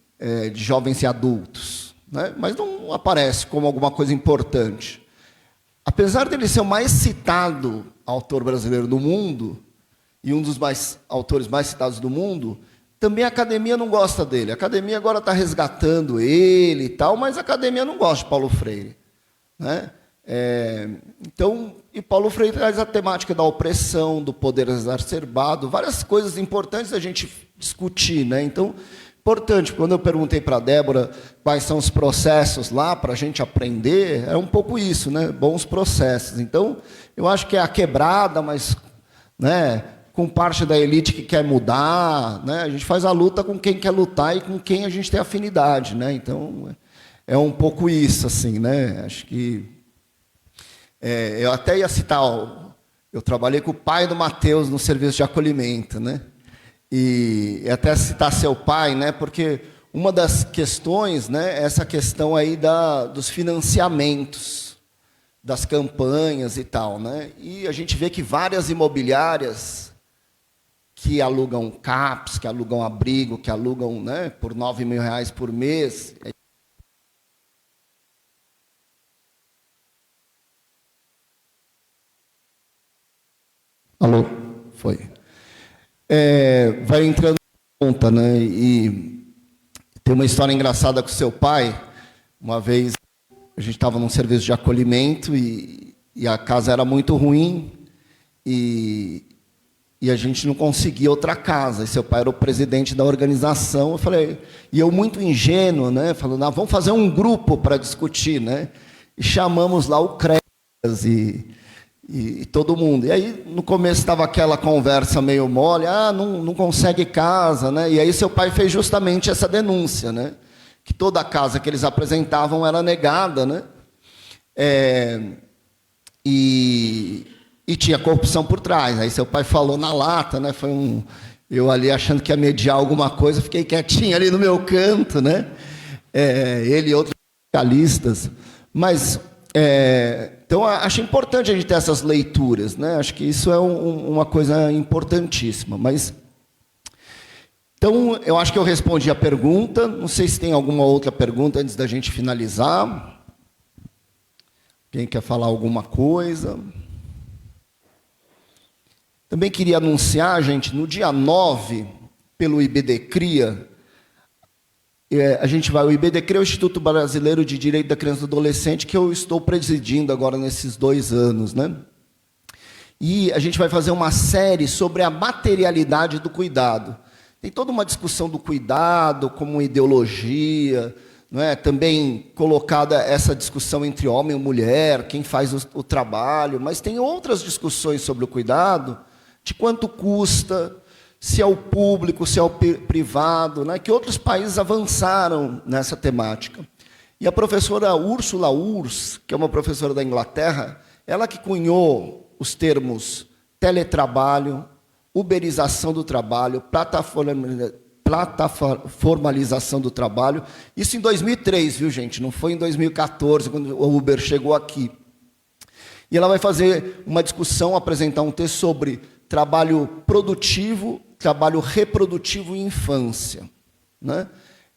de jovens e adultos, né? Mas não aparece como alguma coisa importante. Apesar dele ser o mais citado autor brasileiro do mundo, e um dos autores mais citados do mundo, também a academia não gosta dele. A academia agora está resgatando ele e tal, mas a academia não gosta de Paulo Freire, né? Então, e Paulo Freire traz a temática da opressão, do poder exacerbado, várias coisas importantes da gente discutir, né? Então, importante, quando eu perguntei para a Débora quais são os processos lá para a gente aprender, é um pouco isso, né? Bons processos. Então, eu acho que é a quebrada, mas, né, com parte da elite que quer mudar, né? A gente faz a luta com quem quer lutar e com quem a gente tem afinidade, né? Então, é um pouco isso, assim, né? Acho que eu até ia citar, eu trabalhei com o pai do Mateus no serviço de acolhimento, né? E até citar seu pai, né? Porque uma das questões, né, é essa questão aí dos financiamentos, das campanhas e tal, né? E a gente vê que várias imobiliárias que alugam CAPS, que alugam abrigo, que alugam, né, por R$9.000 por mês. Alô? Foi. Vai entrando em conta, né? E tem uma história engraçada com seu pai. Uma vez a gente estava num serviço de acolhimento e a casa era muito ruim e a gente não conseguia outra casa. E seu pai era o presidente da organização. Eu falei, e eu muito ingênuo, né? Falando, vamos fazer um grupo para discutir, né? E chamamos lá o CREAS e todo mundo. E aí, no começo, estava aquela conversa meio mole, não consegue casa, né? E aí seu pai fez justamente essa denúncia, né? Que toda casa que eles apresentavam era negada, né? E tinha corrupção por trás. Aí seu pai falou na lata, né? Eu ali achando que ia mediar alguma coisa, fiquei quietinho ali no meu canto, né? Ele e outros especialistas. Mas então, acho importante a gente ter essas leituras, né? Acho que isso é uma coisa importantíssima. Mas, então, eu acho que eu respondi a pergunta. Não sei se tem alguma outra pergunta antes da gente finalizar. Quem quer falar alguma coisa? Também queria anunciar, gente, no dia 9, pelo IBDCRIA, o IBDCRIA é o Instituto Brasileiro de Direito da Criança e do Adolescente, que eu estou presidindo agora nesses 2 anos, né? E a gente vai fazer uma série sobre a materialidade do cuidado. Tem toda uma discussão do cuidado como ideologia, não é? Também colocada essa discussão entre homem e mulher, quem faz o trabalho, mas tem outras discussões sobre o cuidado, de quanto custa, se é o público, se é o privado, né, que outros países avançaram nessa temática. E a professora Ursula Urs, que é uma professora da Inglaterra, ela que cunhou os termos teletrabalho, uberização do trabalho, plataformalização do trabalho, isso em 2003, viu, gente? Não foi em 2014, quando o Uber chegou aqui. E ela vai fazer uma discussão, apresentar um texto sobre trabalho produtivo, trabalho reprodutivo e infância, né?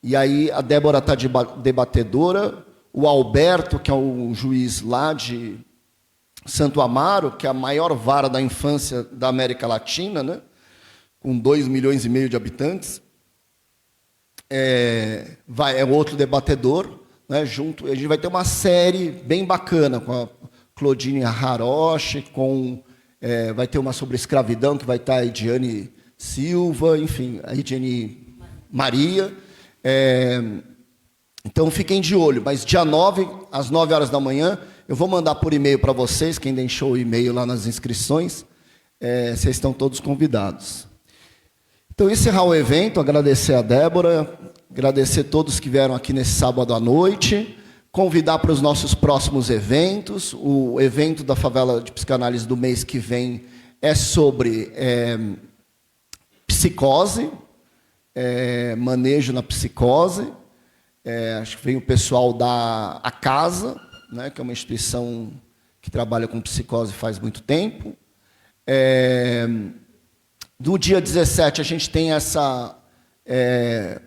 E aí a Débora está debatedora, o Alberto, que é o juiz lá de Santo Amaro, que é a maior vara da infância da América Latina, né? Com 2,5 milhões de habitantes, é outro debatedor, né? Junto, a gente vai ter uma série bem bacana com a Claudine Haroche, vai ter uma sobre escravidão, que vai estar a Ediane Silva, enfim, a Ediane Maria. Então, fiquem de olho. Mas dia 9, às 9 horas da manhã, eu vou mandar por e-mail para vocês, quem deixou o e-mail lá nas inscrições, vocês estão todos convidados. Então, encerrar o evento, agradecer a Débora, agradecer todos que vieram aqui nesse sábado à noite, convidar para os nossos próximos eventos. O evento da Favela de Psicanálise do mês que vem é sobre psicose, manejo na psicose. Acho que vem o pessoal da A Casa, né, que é uma instituição que trabalha com psicose faz muito tempo. No dia 17, a gente tem essa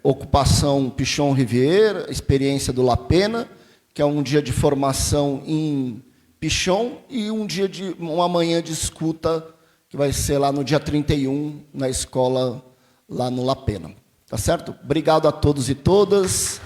ocupação Pichon Riviera, experiência do La Pena, que é um dia de formação em Pichon, e uma manhã de escuta, que vai ser lá no dia 31, na escola, lá no La Pena. Tá certo? Obrigado a todos e todas.